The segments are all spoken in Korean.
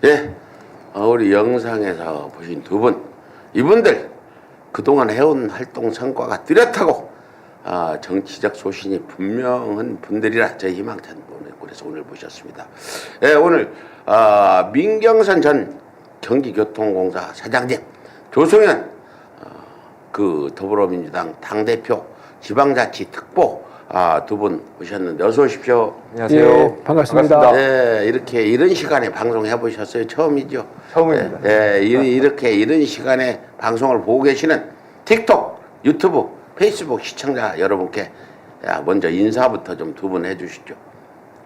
예, 우리 영상에서 보신 두 분, 이분들 그동안 해온 활동 성과가 뚜렷하고 정치적 소신이 분명한 분들이라 저희 희망찬 분을 그래서 오늘 모셨습니다. 예, 오늘 민경선 전 경기교통공사 사장님, 조승현 그 더불어민주당 당대표 지방자치 특보 두 분 오셨는데 어서 오십시오. 안녕하세요. 예, 반갑습니다. 네, 이렇게 이런 시간에 방송해 보셨어요? 처음이죠? 처음입니다. 네, 이런 시간에 방송을 보고 계시는 틱톡, 유튜브, 페이스북 시청자 여러분께 먼저 인사부터 좀 두 분 해주시죠.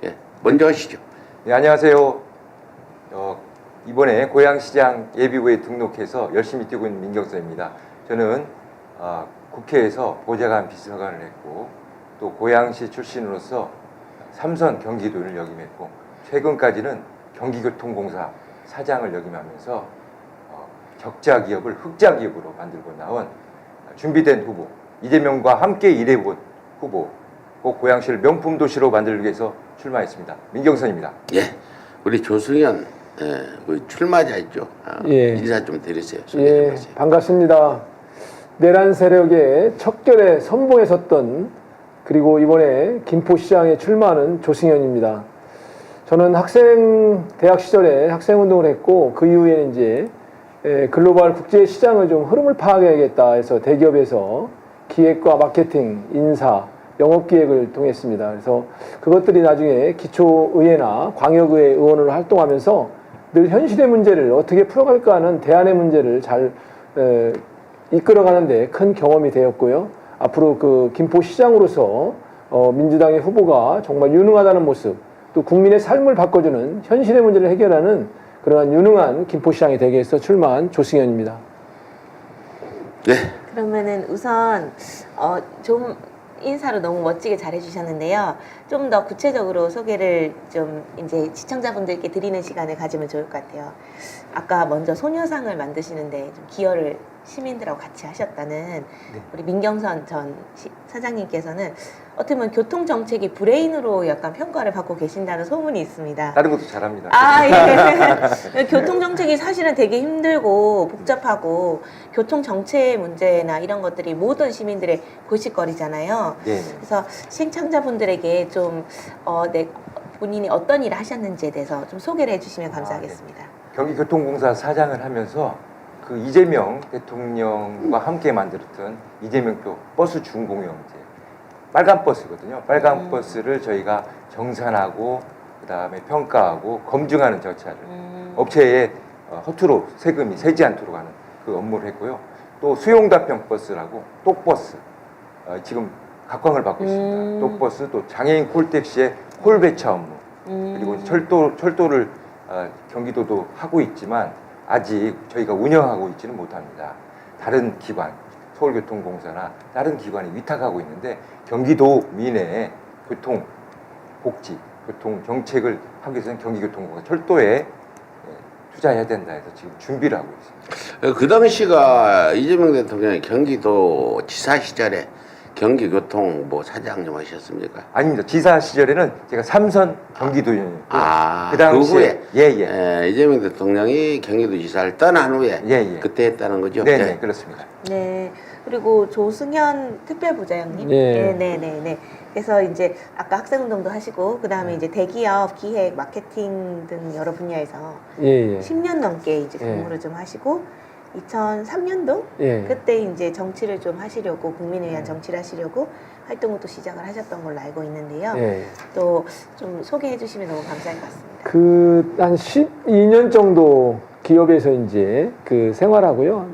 예, 먼저 하시죠. 네, 안녕하세요. 이번에 고양시장 예비후보에 등록해서 열심히 뛰고 있는 민경선입니다. 저는 국회에서 보좌관 비서관을 했고 또 고양시 출신으로서 삼선 경기도를 역임했고 최근까지는 경기교통공사 사장을 역임하면서 적자 기업을 흑자 기업으로 만들고 나온 준비된 후보, 이재명과 함께 일해본 후보, 꼭 고양시를 명품 도시로 만들기 위해서 출마했습니다. 민경선입니다. 예, 우리 조승현 우리 출마자였죠. 예. 인사 좀 드리세요. 소개 좀 예, 하세요. 반갑습니다. 내란 세력의 척결에 선봉에 섰던 그리고 이번에 김포시장에 출마하는 조승현입니다. 저는 대학 시절에 학생운동을 했고 그 이후에는 이제 글로벌 국제시장을 좀 흐름을 파악해야겠다 해서 대기업에서 기획과 마케팅, 인사, 영업기획을 통했습니다. 그래서 그것들이 나중에 기초의회나 광역의회 의원으로 활동하면서 늘 현실의 문제를 어떻게 풀어갈까 하는 대안의 문제를 잘 이끌어가는데 큰 경험이 되었고요. 앞으로 그 김포시장으로서 민주당의 후보가 정말 유능하다는 모습, 또 국민의 삶을 바꿔주는 현실의 문제를 해결하는 그러한 유능한 김포시장이 되기 위해서 출마한 조승현입니다. 네. 그러면은 우선 좀 인사로 너무 멋지게 잘해주셨는데요. 좀 더 구체적으로 소개를 좀 이제 시청자분들께 드리는 시간을 가지면 좋을 것 같아요. 아까 먼저 소녀상을 만드시는데 좀 기여를 시민들하고 같이 하셨다는 우리 민경선 전 사장님께서는 어떻게 보면 교통정책이 브레인으로 약간 평가를 받고 계신다는 소문이 있습니다. 다른 것도 잘합니다. 예. 교통정책이 사실은 되게 힘들고 복잡하고 교통정체 문제나 이런 것들이 모든 시민들의 골칫거리잖아요. 네. 그래서 시청자분들에게 좀 본인이 어떤 일을 하셨는지에 대해서 좀 소개를 해주시면 감사하겠습니다. 경기교통공사 사장을 하면서 그 이재명 대통령과 함께 만들었던 이재명표 버스 준공영제 빨간 버스거든요. 빨간 버스를 저희가 정산하고 그다음에 평가하고 검증하는 절차를 업체에 허투루 세금이 새지 않도록 하는 그 업무를 했고요. 또 수용답형 버스라고 똑버스 지금 각광을 받고 있습니다. 똑버스 또 장애인 콜택시의 콜배차 업무 그리고 철도를 경기도도 하고 있지만 아직 저희가 운영하고 있지는 못합니다. 다른 기관, 서울교통공사나 다른 기관이 위탁하고 있는데 경기도민의 교통복지, 교통정책을 하기 위해서는 경기교통공사 철도에 투자해야 된다 해서 지금 준비를 하고 있습니다. 그 당시가 이재명 대통령이 경기도 지사 시절에 경기교통 사장님 하셨습니까? 아닙니다. 지사 시절에는 제가 삼선 경기도의원이었고 그 당시에 후에 이재명 대통령이 경기도지사를 떠난 후에 그때 했다는 거죠? 네, 그렇습니다. 네. 그리고 조승현 특별부자장님. 예. 네. 그래서 이제 아까 학생운동도 하시고 그다음에 이제 대기업 기획, 마케팅 등 여러 분야에서 10년 넘게 이제 근무를 좀 하시고 2003년도 그때 이제 정치를 좀 하시려고 국민을 위한 정치를 하시려고 활동을 또 시작을 하셨던 걸로 알고 있는데요. 또 좀 소개해 주시면 너무 감사할 것 같습니다. 한 12년 정도 기업에서 이제 그 생활하고요.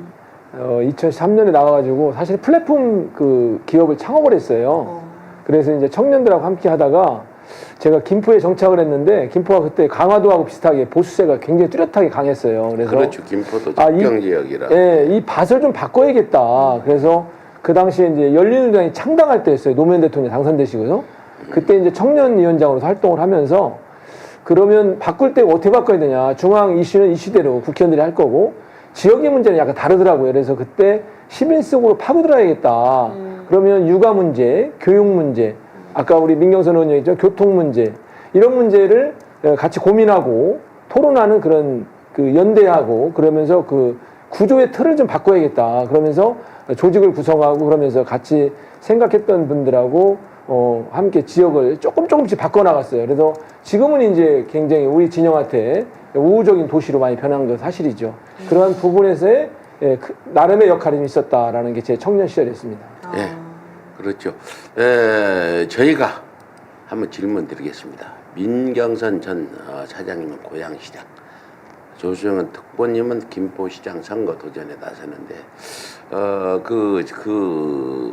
2003년에 나와가지고 사실 플랫폼 그 기업을 창업을 했어요. 그래서 이제 청년들하고 함께 하다가 제가 김포에 정착을 했는데 김포가 그때 강화도하고 비슷하게 보수세가 굉장히 뚜렷하게 강했어요. 그래서 그렇죠. 김포도 접경 지역이라. 이 밭을 좀 바꿔야겠다. 그래서 그 당시에 이제 열린우리당이 창당할 때였어요. 노무현 대통령이 당선되시고서 그때 이제 청년위원장으로서 활동을 하면서 그러면 바꿀 때 어떻게 바꿔야 되냐. 중앙 이슈는 이슈대로 국회의원들이 할 거고 지역의 문제는 약간 다르더라고요. 그래서 그때 시민 속으로 파고들어야겠다. 그러면 육아 문제, 교육 문제, 아까 우리 민경선 의원이 얘기했죠. 교통 문제, 이런 문제를 같이 고민하고 토론하는 그런 그 연대하고 그러면서 그 구조의 틀을 좀 바꿔야겠다. 그러면서 조직을 구성하고 그러면서 같이 생각했던 분들하고 함께 지역을 조금씩 바꿔나갔어요. 그래서 지금은 이제 굉장히 우리 진영한테 우호적인 도시로 많이 변한 건 사실이죠. 그러한 부분에서의 나름의 역할이 좀 있었다라는 게 제 청년 시절이었습니다. 예, 그렇죠. 저희가 한번 질문 드리겠습니다. 민경선 전 사장님은 고양시장, 조수영은 특보님은 김포시장 선거 도전에 나서는데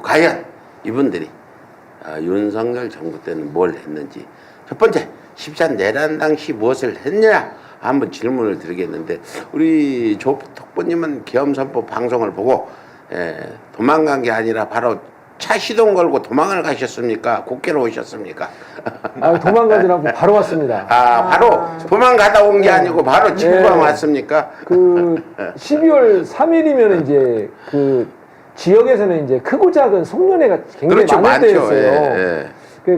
과연 이분들이 윤석열 정부 때는 뭘 했는지, 첫 번째 14 내란 당시 무엇을 했냐 한번 질문을 드리겠는데, 우리 조 특보님은 계엄선포 방송을 보고 도망간 게 아니라 바로 차 시동 걸고 도망을 가셨습니까? 국회로 오셨습니까? 도망가지 않고 바로 왔습니다. 바로 도망가다 온 게 아니고 바로 집방 왔습니까? 그 12월 3일이면 이제 그 지역에서는 이제 크고 작은 송년회가 굉장히 그렇죠, 많을 많죠. 때였어요.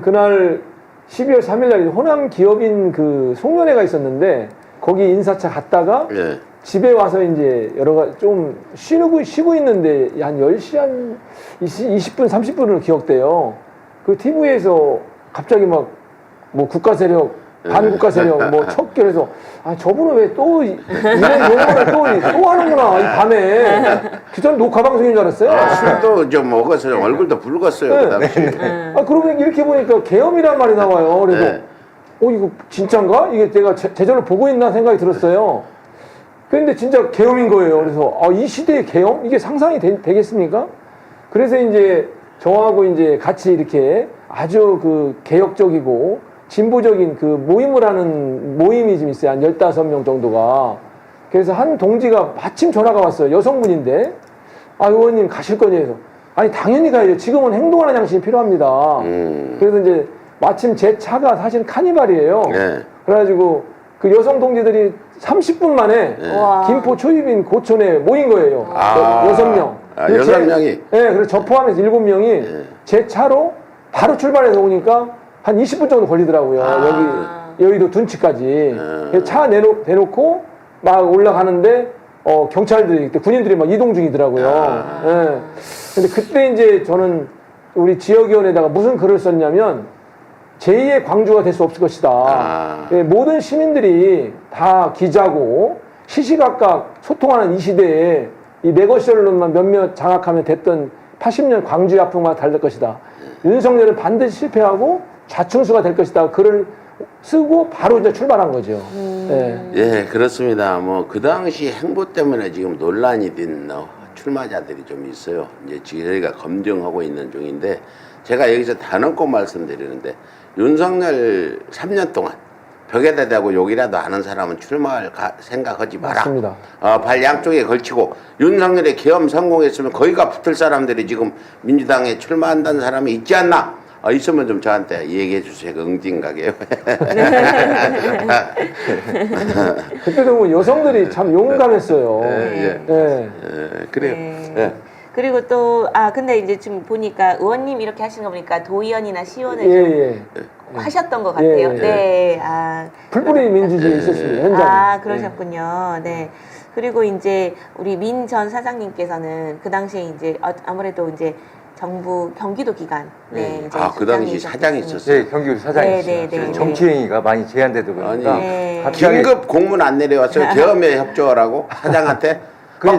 그날 12월 3일 날 호남 기업인 그 송년회가 있었는데 거기 인사차 갔다가 예. 집에 와서 이제 여러 가지 좀 쉬고 있는데 한 10시 한 20분 30분으로 기억돼요. 그 TV에서 갑자기 막 뭐 국가 세력 반국가 세력 뭐 척결해서 저분은 왜 또 이런 용어를 또 하는구나 이 밤에. 그전 녹화 방송인 줄 알았어요. 술도 좀 먹었어요. 얼굴도 붉었어요. 네. 그 당시. 그러고 이렇게 보니까 계엄이란 말이 나와요. 그래서 네. 이거 진짠가? 이게 내가 제대로 보고 있나 생각이 들었어요. 근데 진짜 계엄인 거예요. 그래서 이 시대의 계엄? 이게 상상이 되겠습니까? 그래서 이제 저하고 이제 같이 이렇게 아주 그 개혁적이고 진보적인 그 모임을 하는 모임이 좀 있어요. 한 15명 정도가. 그래서 한 동지가 마침 전화가 왔어요. 여성분인데, 의원님 가실 거냐 해서. 아니, 당연히 가야죠. 지금은 행동하는 양심이 필요합니다. 그래서 이제 마침 제 차가 사실 카니발이에요. 네. 그래가지고 그 여성 동지들이 30분 만에 김포 초입인 고촌에 모인 거예요. 6명. 6명이? 네, 그래서 저 포함해서 7명이 제 차로 바로 출발해서 오니까 한 20분 정도 걸리더라고요. 여기 여의도 둔치까지. 차 대놓고 막 올라가는데 경찰들이 그때 군인들이 막 이동 중이더라고요. 예. 근데 그때 이제 저는 우리 지역위원회에다가 무슨 글을 썼냐면 제2의 광주가 될 수 없을 것이다. 모든 시민들이 다 기자고 시시각각 소통하는 이 시대에 이 네거시얼론만 몇몇 장악하면 됐던 80년 광주의 아픔과 다를 것이다. 윤석열은 반드시 실패하고 좌충수가 될 것이다. 글을 쓰고 바로 이제 출발한 거죠. 예, 그렇습니다. 뭐 그 당시 행보 때문에 지금 논란이 된 출마자들이 좀 있어요. 이제 저희가 검증하고 있는 중인데, 제가 여기서 단언코 말씀드리는데, 윤석열 3년 동안 벽에다 대고 욕이라도 하는 사람은 출마할 생각하지 마라. 맞습니다. 발 양쪽에 걸치고 윤석열의 계엄 성공했으면 거기가 붙을 사람들이 지금 민주당에 출마한다는 사람이 있지 않나? 있으면 좀 저한테 얘기해 주세요. 응징가게요. 그때도 뭐 여성들이 참 용감했어요. 그래요. 네. 예. 그리고 또 근데 이제 좀 보니까 의원님 이렇게 하시는 거 보니까 도의원이나 시의원을 좀 하셨던 것 같아요. 네. 풀뿌리 민주주의 있었습니다. 현장에. 그러셨군요. 네. 그리고 이제 우리 민 전 사장님께서는 그 당시에 이제 아무래도 이제 정부 경기도 기간. 네. 이제 그 당시 사장이 있었어요. 네, 경기도 사장이었어요. 네. 정치행위가 많이 제한되다 보니까 긴급 공문 안 내려왔어요. 계엄에 협조하라고 사장한테.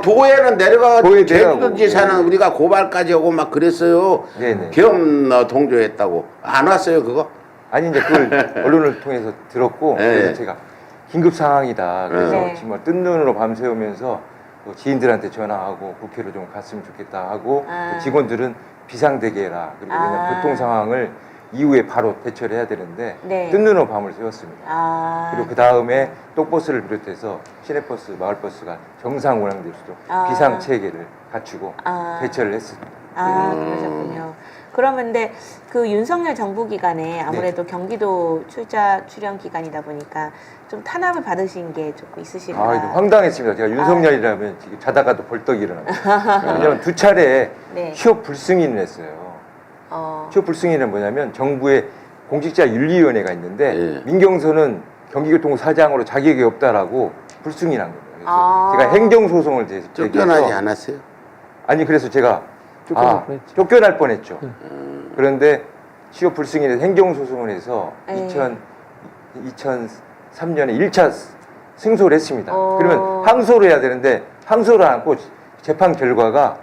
도에는 내려가 제주도지 사는 우리가 고발까지 하고 막 그랬어요. 네네. 계엄 동조했다고. 안 왔어요 그거? 아니 이제 그걸 언론을 통해서 들었고 그래서 제가 긴급 상황이다. 그래서 정말 뜬 눈으로 밤새우면서 또 지인들한테 전화하고 국회로 좀 갔으면 좋겠다 하고 그 직원들은 비상대기 해라. 그리고 왜냐면 교통 상황을 이후에 바로 대처를 해야 되는데 뜬 눈으로 밤을 새웠습니다. 그리고 그 다음에 똑버스를 비롯해서 시내버스, 마을버스가 정상 운항될 수 있도록 비상 체계를 갖추고 대처를 했습니다. 그러셨군요. 그러면 근데 그 윤석열 정부 기간에 아무래도 경기도 출연 기간이다 보니까 좀 탄압을 받으신 게 조금 있으실까요? 황당했습니다. 제가 윤석열이라면 지금 자다가도 벌떡 일어납니다. 왜냐하면 두 차례 취업 불승인을 했어요. 취업 불승인은 뭐냐면 정부의 공직자 윤리위원회가 있는데 민경선은 경기교통부 사장으로 자격이 없다라고 불승이 난 겁니다. 그래서 아. 제가 행정소송을 쫓겨나지 제기해서 않았어요? 아니 그래서 제가 쫓겨날 뻔했죠. 쫓겨날 뻔했죠. 그런데 취업 불승인에 서 행정소송을 해서 네. 2003년에 1차 승소를 했습니다. 어. 그러면 항소를 해야 되는데 항소를 안 하고 재판 결과가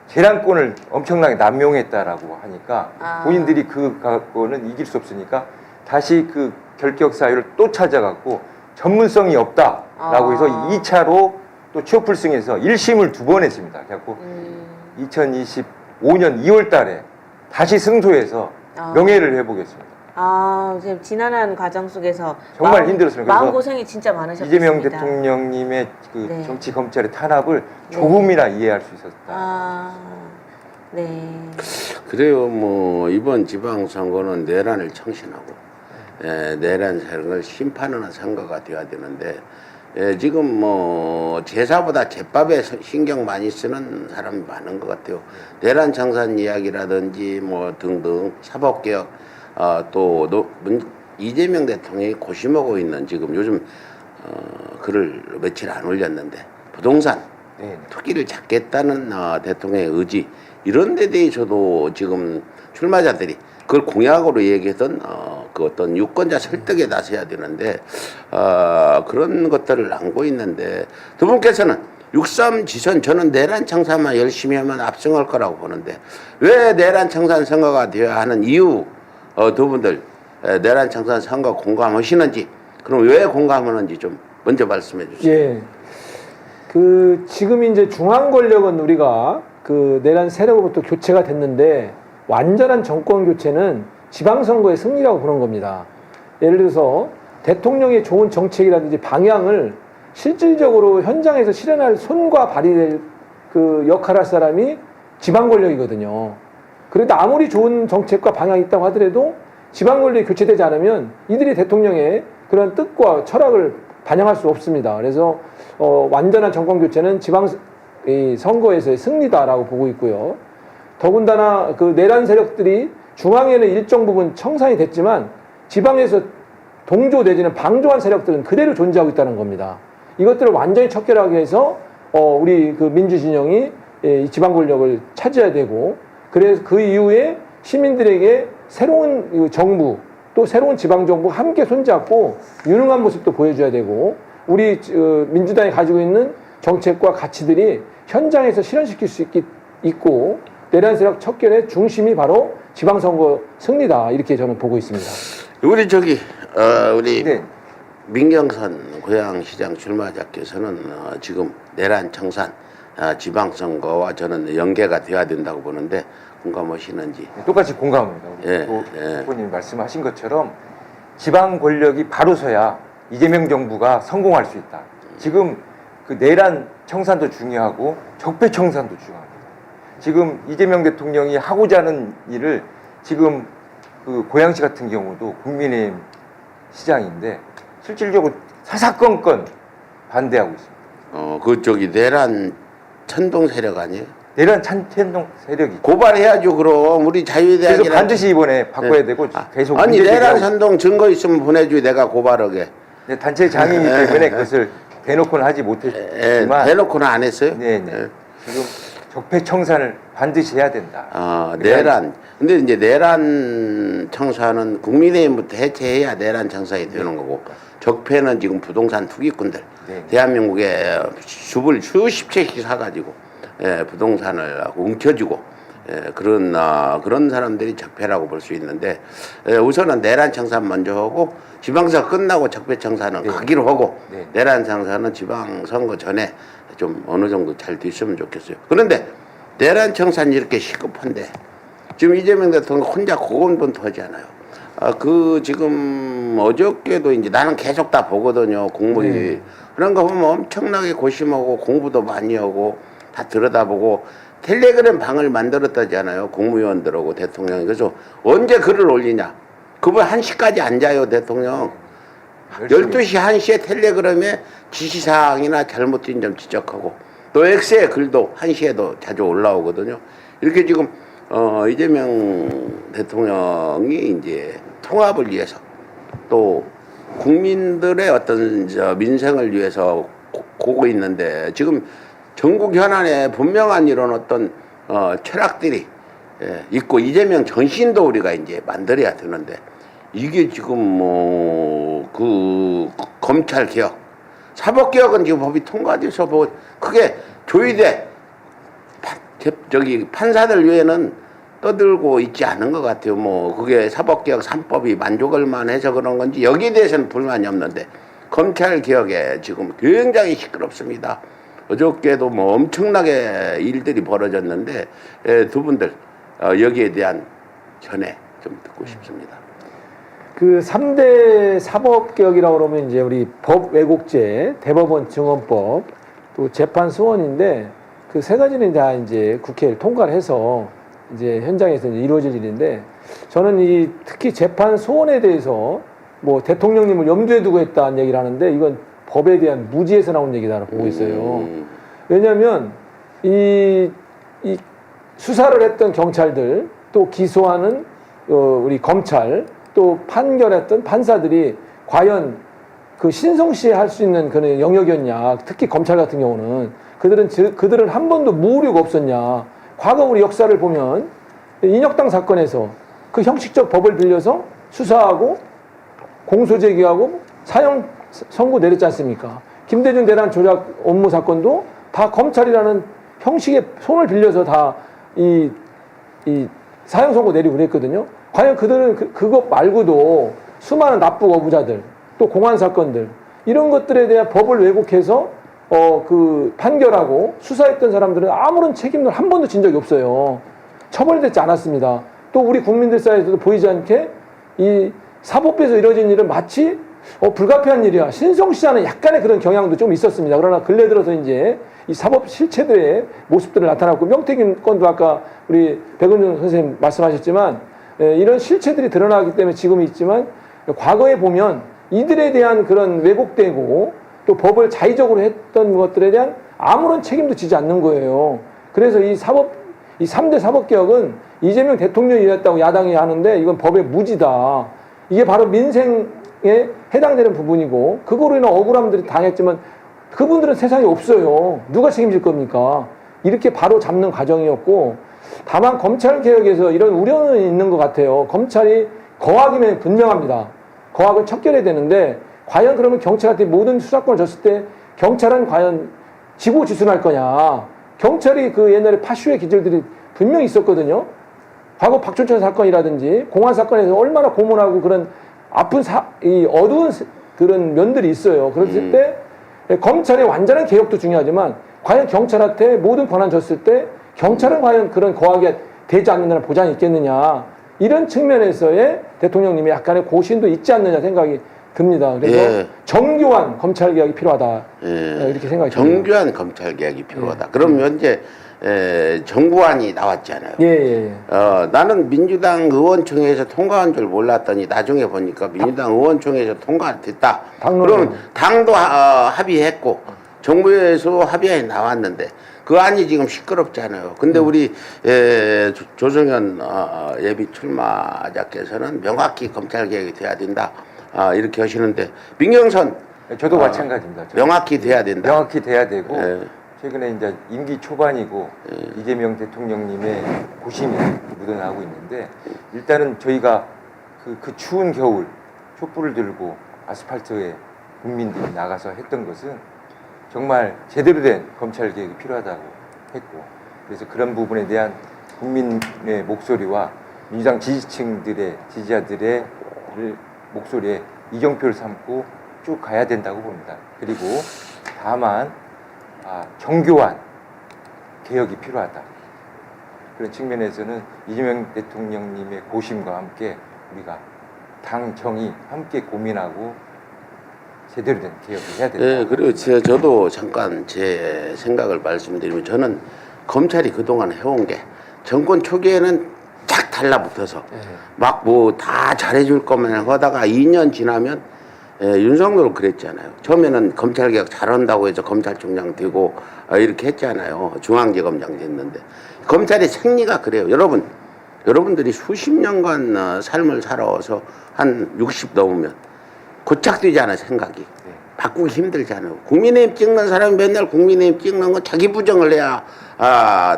재량권을 엄청나게 남용했다라고 하니까 아. 본인들이 그 갖고는 이길 수 없으니까 다시 그 결격 사유를 또 찾아갖고 전문성이 없다라고 해서 아. 2차로 또 취업 불승에서 1심을 2번 했습니다. 그래갖고 2025년 2월 달에 다시 승소해서 아. 명예를 회복했습니다. 지금 지난한 과정 속에서 정말 힘들었어요. 그래서 마음 고생이 진짜 많으셨습니다. 이재명 대통령님의 그 네. 정치 검찰의 탄압을 조금이나 이해할 수 있었다. 네. 그래요. 뭐 이번 지방선거는 내란을 청신하고 내란 세력을 심판하는 선거가 돼야 되는데 지금 뭐 제사보다 제밥에 신경 많이 쓰는 사람이 많은 것 같아요. 내란 청산 이야기라든지 뭐 등등 사법개혁 또 이재명 대통령이 고심하고 있는 지금 요즘 글을 며칠 안 올렸는데 부동산 네. 투기를 잡겠다는 대통령의 의지 이런 데 대해서도 지금 출마자들이 그걸 공약으로 얘기했던 그 어떤 유권자 설득에 나서야 되는데 그런 것들을 안고 있는데 두 분께서는 6.3 지선 저는 내란 청산만 열심히 하면 압승할 거라고 보는데 왜 내란 청산 선거가 되어야 하는 이유 두 분들 내란 청산 선거 공감하시는지 그럼 왜 공감하는지 좀 먼저 말씀해 주세요. 예. 그 지금 이제 중앙 권력은 우리가 그 내란 세력으로부터 교체가 됐는데 완전한 정권 교체는 지방선거의 승리라고 보는 겁니다. 예를 들어서 대통령의 좋은 정책이라든지 방향을 실질적으로 현장에서 실현할 손과 발이 될 그 역할을 할 사람이 지방 권력이거든요. 그런데 아무리 좋은 정책과 방향이 있다고 하더라도 지방 권력이 교체되지 않으면 이들이 대통령의 그런 뜻과 철학을 반영할 수 없습니다. 그래서 완전한 정권 교체는 지방 선거에서의 승리다라고 보고 있고요. 더군다나 그 내란 세력들이 중앙에는 일정 부분 청산이 됐지만 지방에서 동조 내지는 방조한 세력들은 그대로 존재하고 있다는 겁니다. 이것들을 완전히 척결하기 위해서 우리 그 민주 진영이 지방 권력을 차지해야 되고 그래서 그 이후에 시민들에게 새로운 정부 또 새로운 지방 정부 함께 손잡고 유능한 모습도 보여줘야 되고 우리 민주당이 가지고 있는 정책과 가치들이 현장에서 실현시킬 수 있고 내란 세력 척결의 중심이 바로 지방선거 승리다 이렇게 저는 보고 있습니다. 우리 우리 네. 민경선 고양시장 출마자께서는 지금 내란 청산 지방선거와 저는 연계가 돼야 된다고 보는데 공감하시는지? 똑같이 공감합니다. 예, 후보님 말씀하신 것처럼 지방 권력이 바로 서야 이재명 정부가 성공할 수 있다. 지금 그 내란 청산도 중요하고 적폐 청산도 중요합니다. 지금 이재명 대통령이 하고자 하는 일을 지금 그 고양시 같은 경우도 국민의힘 시장인데 실질적으로 사사건건 반대하고 있습니다. 그쪽이 내란 천동 세력 아니에요? 내란 찬동 세력이 고발해야죠. 그럼 우리 자유대학이랑 그래서 반드시 이번에 바꿔야 되고 계속 아니 문제 내란 제기하고 선동 증거 있으면 보내줘 내가 고발하게. 네, 단체 장이기 때문에 그것을 대놓고는 하지 못했지만 대놓고는 안 했어요? 네네. 지금 적폐 청산을 반드시 해야 된다. 내란. 근데 이제 내란 청산은 국민의힘부터 해체해야 내란 청산이 되는 거고 적폐는 지금 부동산 투기꾼들 네. 대한민국에 숲을 수십 채씩 사가지고 부동산을 움켜쥐고 그런 사람들이 적폐라고 볼 수 있는데 우선은 내란 청산 먼저 하고 지방선거 끝나고 적폐 청산은 네. 가기로 하고 네. 내란 청산은 지방선거 전에 좀 어느 정도 잘 됐으면 좋겠어요. 그런데 내란 청산이 이렇게 시급한데 지금 이재명 대통령 혼자 고군분투하지 않아요. 그 지금 어저께도 이제 나는 계속 다 보거든요. 공무위. 그런 거 보면 엄청나게 고심하고 공부도 많이 하고 다 들여다보고 텔레그램 방을 만들었다잖아요. 국무위원들하고 대통령이. 그래서 언제 글을 올리냐. 그분 1시까지 앉아요, 대통령. 12시 1시에 텔레그램에 지시사항이나 잘못된 점 지적하고 또 X의 글도 1시에도 자주 올라오거든요. 이렇게 지금 이재명 대통령이 이제 통합을 위해서 또 국민들의 어떤 민생을 위해서 고고 있는데 지금 전국 현안에 분명한 이런 어떤 철학들이 있고 이재명 정신도 우리가 이제 만들어야 되는데 이게 지금 뭐 그 검찰 개혁, 사법 개혁은 지금 법이 통과돼서 뭐 크게 조의돼 저기 판사들 외에는 떠들고 있지 않은 것 같아요. 뭐 그게 사법개혁 3법이 만족할 만해서 그런 건지 여기에 대해서는 불만이 없는데 검찰 개혁에 지금 굉장히 시끄럽습니다. 어저께도 뭐 엄청나게 일들이 벌어졌는데 두 분들 여기에 대한 견해 좀 듣고 싶습니다. 그 3대 사법개혁이라고 그러면 이제 우리 법왜곡죄, 대법원 증언법, 또 재판 소원인데 그 세 가지는 다 이제 국회를 통과를 해서 이제 현장에서 이제 이루어질 일인데 저는 이 특히 재판 소원에 대해서 뭐 대통령님을 염두에 두고 했다는 얘기를 하는데 이건 법에 대한 무지에서 나온 얘기다라고 보고 있어요. 왜냐하면 이 수사를 했던 경찰들 또 기소하는 우리 검찰 또 판결했던 판사들이 과연 그 신성시에 할 수 있는 그런 영역이었냐. 특히 검찰 같은 경우는 그들은 한 번도 무오류가 없었냐. 과거 우리 역사를 보면 인혁당 사건에서 그 형식적 법을 빌려서 수사하고 공소 제기하고 사형 선고 내렸지 않습니까? 김대중 대란 조작 업무 사건도 다 검찰이라는 형식의 손을 빌려서 다 이 사형 선고 내리고 그랬거든요. 과연 그들은 그것 말고도 수많은 납북 어부자들 또 공안 사건들 이런 것들에 대한 법을 왜곡해서 그 판결하고 수사했던 사람들은 아무런 책임을 한 번도 진 적이 없어요. 처벌되지 않았습니다. 또 우리 국민들 사이에서도 보이지 않게 이 사법부에서 이루어진 일은 마치 불가피한 일이야. 신성시하는 약간의 그런 경향도 좀 있었습니다. 그러나 근래 들어서 이제 이 사법 실체들의 모습들을 나타났고 명태균 건도 아까 우리 백은준 선생님 말씀하셨지만 이런 실체들이 드러나기 때문에 지금이 있지만 과거에 보면 이들에 대한 그런 왜곡되고 또 법을 자의적으로 했던 것들에 대한 아무런 책임도 지지 않는 거예요. 그래서 이 3대 사법개혁은 이재명 대통령이 이랬다고 야당이 하는데 이건 법의 무지다. 이게 바로 민생에 해당되는 부분이고 그거로 인한 억울함들이 당했지만 그분들은 세상에 없어요. 누가 책임질 겁니까? 이렇게 바로 잡는 과정이었고 다만 검찰개혁에서 이런 우려는 있는 것 같아요. 검찰이 거악이면 분명합니다. 거악은 척결해야 되는데 과연 그러면 경찰한테 모든 수사권을 줬을 때 경찰은 과연 지고지순할 거냐. 경찰이 그 옛날에 파슈의 기질들이 분명히 있었거든요. 과거 박春천 사건이라든지 공안 사건에서 얼마나 고문하고 그런 아픈 이 어두운 그런 면들이 있어요. 그랬을 때 검찰의 완전한 개혁도 중요하지만 과연 경찰한테 모든 권한 줬을 때 경찰은 과연 그런 거하게 되지 않는다는 보장이 있겠느냐. 이런 측면에서의 대통령님이 약간의 고심도 있지 않느냐 생각이 듭니다. 그래서 정교한 검찰개혁이 필요하다. 이렇게 생각이 듭니다. 정교한 검찰개혁이 필요하다. 그럼 현재 정부안이 나왔잖아요. 나는 민주당 의원총회에서 통과한 줄 몰랐더니 나중에 보니까 민주당 의원총회에서 통과됐다. 그럼 당도 합의했고 정부에서 합의안이 나왔는데 그 안이 지금 시끄럽잖아요. 근데 우리 조정현 예비 출마자께서는 명확히 검찰개혁이 돼야 된다. 이렇게 하시는데 민경선 저도 마찬가지입니다. 명확히 돼야 된다. 명확히 돼야 되고 최근에 이제 임기 초반이고 이재명 대통령님의 고심이 묻어나고 있는데 일단은 저희가 그 추운 겨울 촛불을 들고 아스팔트에 국민들이 나가서 했던 것은 정말 제대로 된 검찰 개혁이 필요하다고 했고 그래서 그런 부분에 대한 국민의 목소리와 민주당 지지자들의 목소리에 이정표를 삼고 쭉 가야 된다고 봅니다. 그리고 다만 정교한 개혁이 필요하다. 그런 측면에서는 이재명 대통령님의 고심과 함께 우리가 당 정이 함께 고민하고 제대로 된 개혁을 해야 된다. 네, 그리고 저도 잠깐 제 생각을 말씀드리면 저는 검찰이 그동안 해온 게 정권 초기에는 쫙 달라붙어서 막 뭐 다 잘해줄 것만 하다가 2년 지나면 윤석열은 그랬잖아요. 처음에는 검찰개혁 잘한다고 해서 검찰총장 되고 이렇게 했잖아요. 중앙지검장 됐는데 검찰의 생리가 그래요. 여러분들이 수십 년간 삶을 살아와서 한 60 넘으면 고착되잖아 생각이. 바꾸기 힘들잖아요. 국민의힘 찍는 사람이 맨날 국민의힘 찍는 건 자기 부정을 해야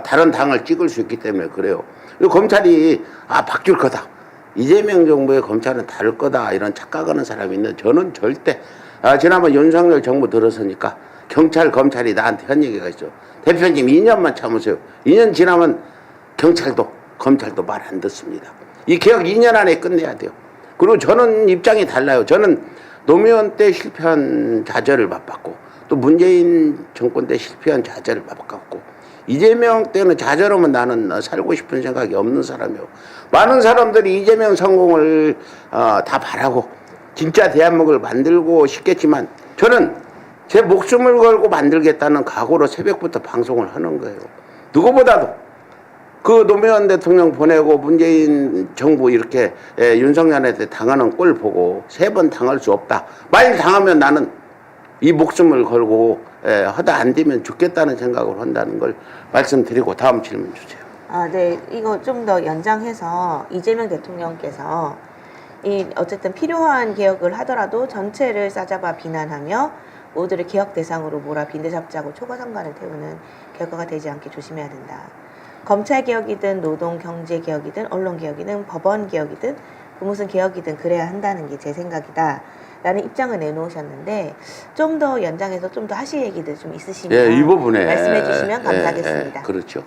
다른 당을 찍을 수 있기 때문에 그래요. 그리고 검찰이 바뀔 거다. 이재명 정부의 검찰은 다를 거다. 이런 착각하는 사람이 있는데 저는 절대 지난번 윤석열 정부 들어서니까 경찰 검찰이 나한테 한 얘기가 있어. 대표님 2년만 참으세요. 2년 지나면 경찰도 검찰도 말 안 듣습니다. 이 개혁 2년 안에 끝내야 돼요. 그리고 저는 입장이 달라요. 저는 노무현 때 실패한 좌절을 맛봤고 또 문재인 정권 때 실패한 좌절을 맛봤고 이재명 때는 좌절하면 나는 살고 싶은 생각이 없는 사람이요. 많은 사람들이 이재명 성공을 다 바라고 진짜 대한민국을 만들고 싶겠지만 저는 제 목숨을 걸고 만들겠다는 각오로 새벽부터 방송을 하는 거예요. 누구보다도 그 노무현 대통령 보내고 문재인 정부 이렇게 윤석열한테 당하는 꼴 보고 3번 당할 수 없다. 만일 당하면 나는 이 목숨을 걸고 하다 안 되면 죽겠다는 생각을 한다는 걸 말씀드리고 다음 질문 주세요. 네. 이거 좀 더 연장해서 이재명 대통령께서 어쨌든 필요한 개혁을 하더라도 전체를 싸잡아 비난하며 모두를 개혁 대상으로 몰아 빈대잡자고 초과상관을 태우는 결과가 되지 않게 조심해야 된다. 검찰 개혁이든 노동 경제 개혁이든 언론 개혁이든 법원 개혁이든 그 무슨 개혁이든 그래야 한다는 게 제 생각이다. 라는 입장을 내놓으셨는데 좀 더 연장해서 좀 더 하실 얘기들 좀 있으시면 이 부분에 말씀해 주시면 감사하겠습니다. 그렇죠.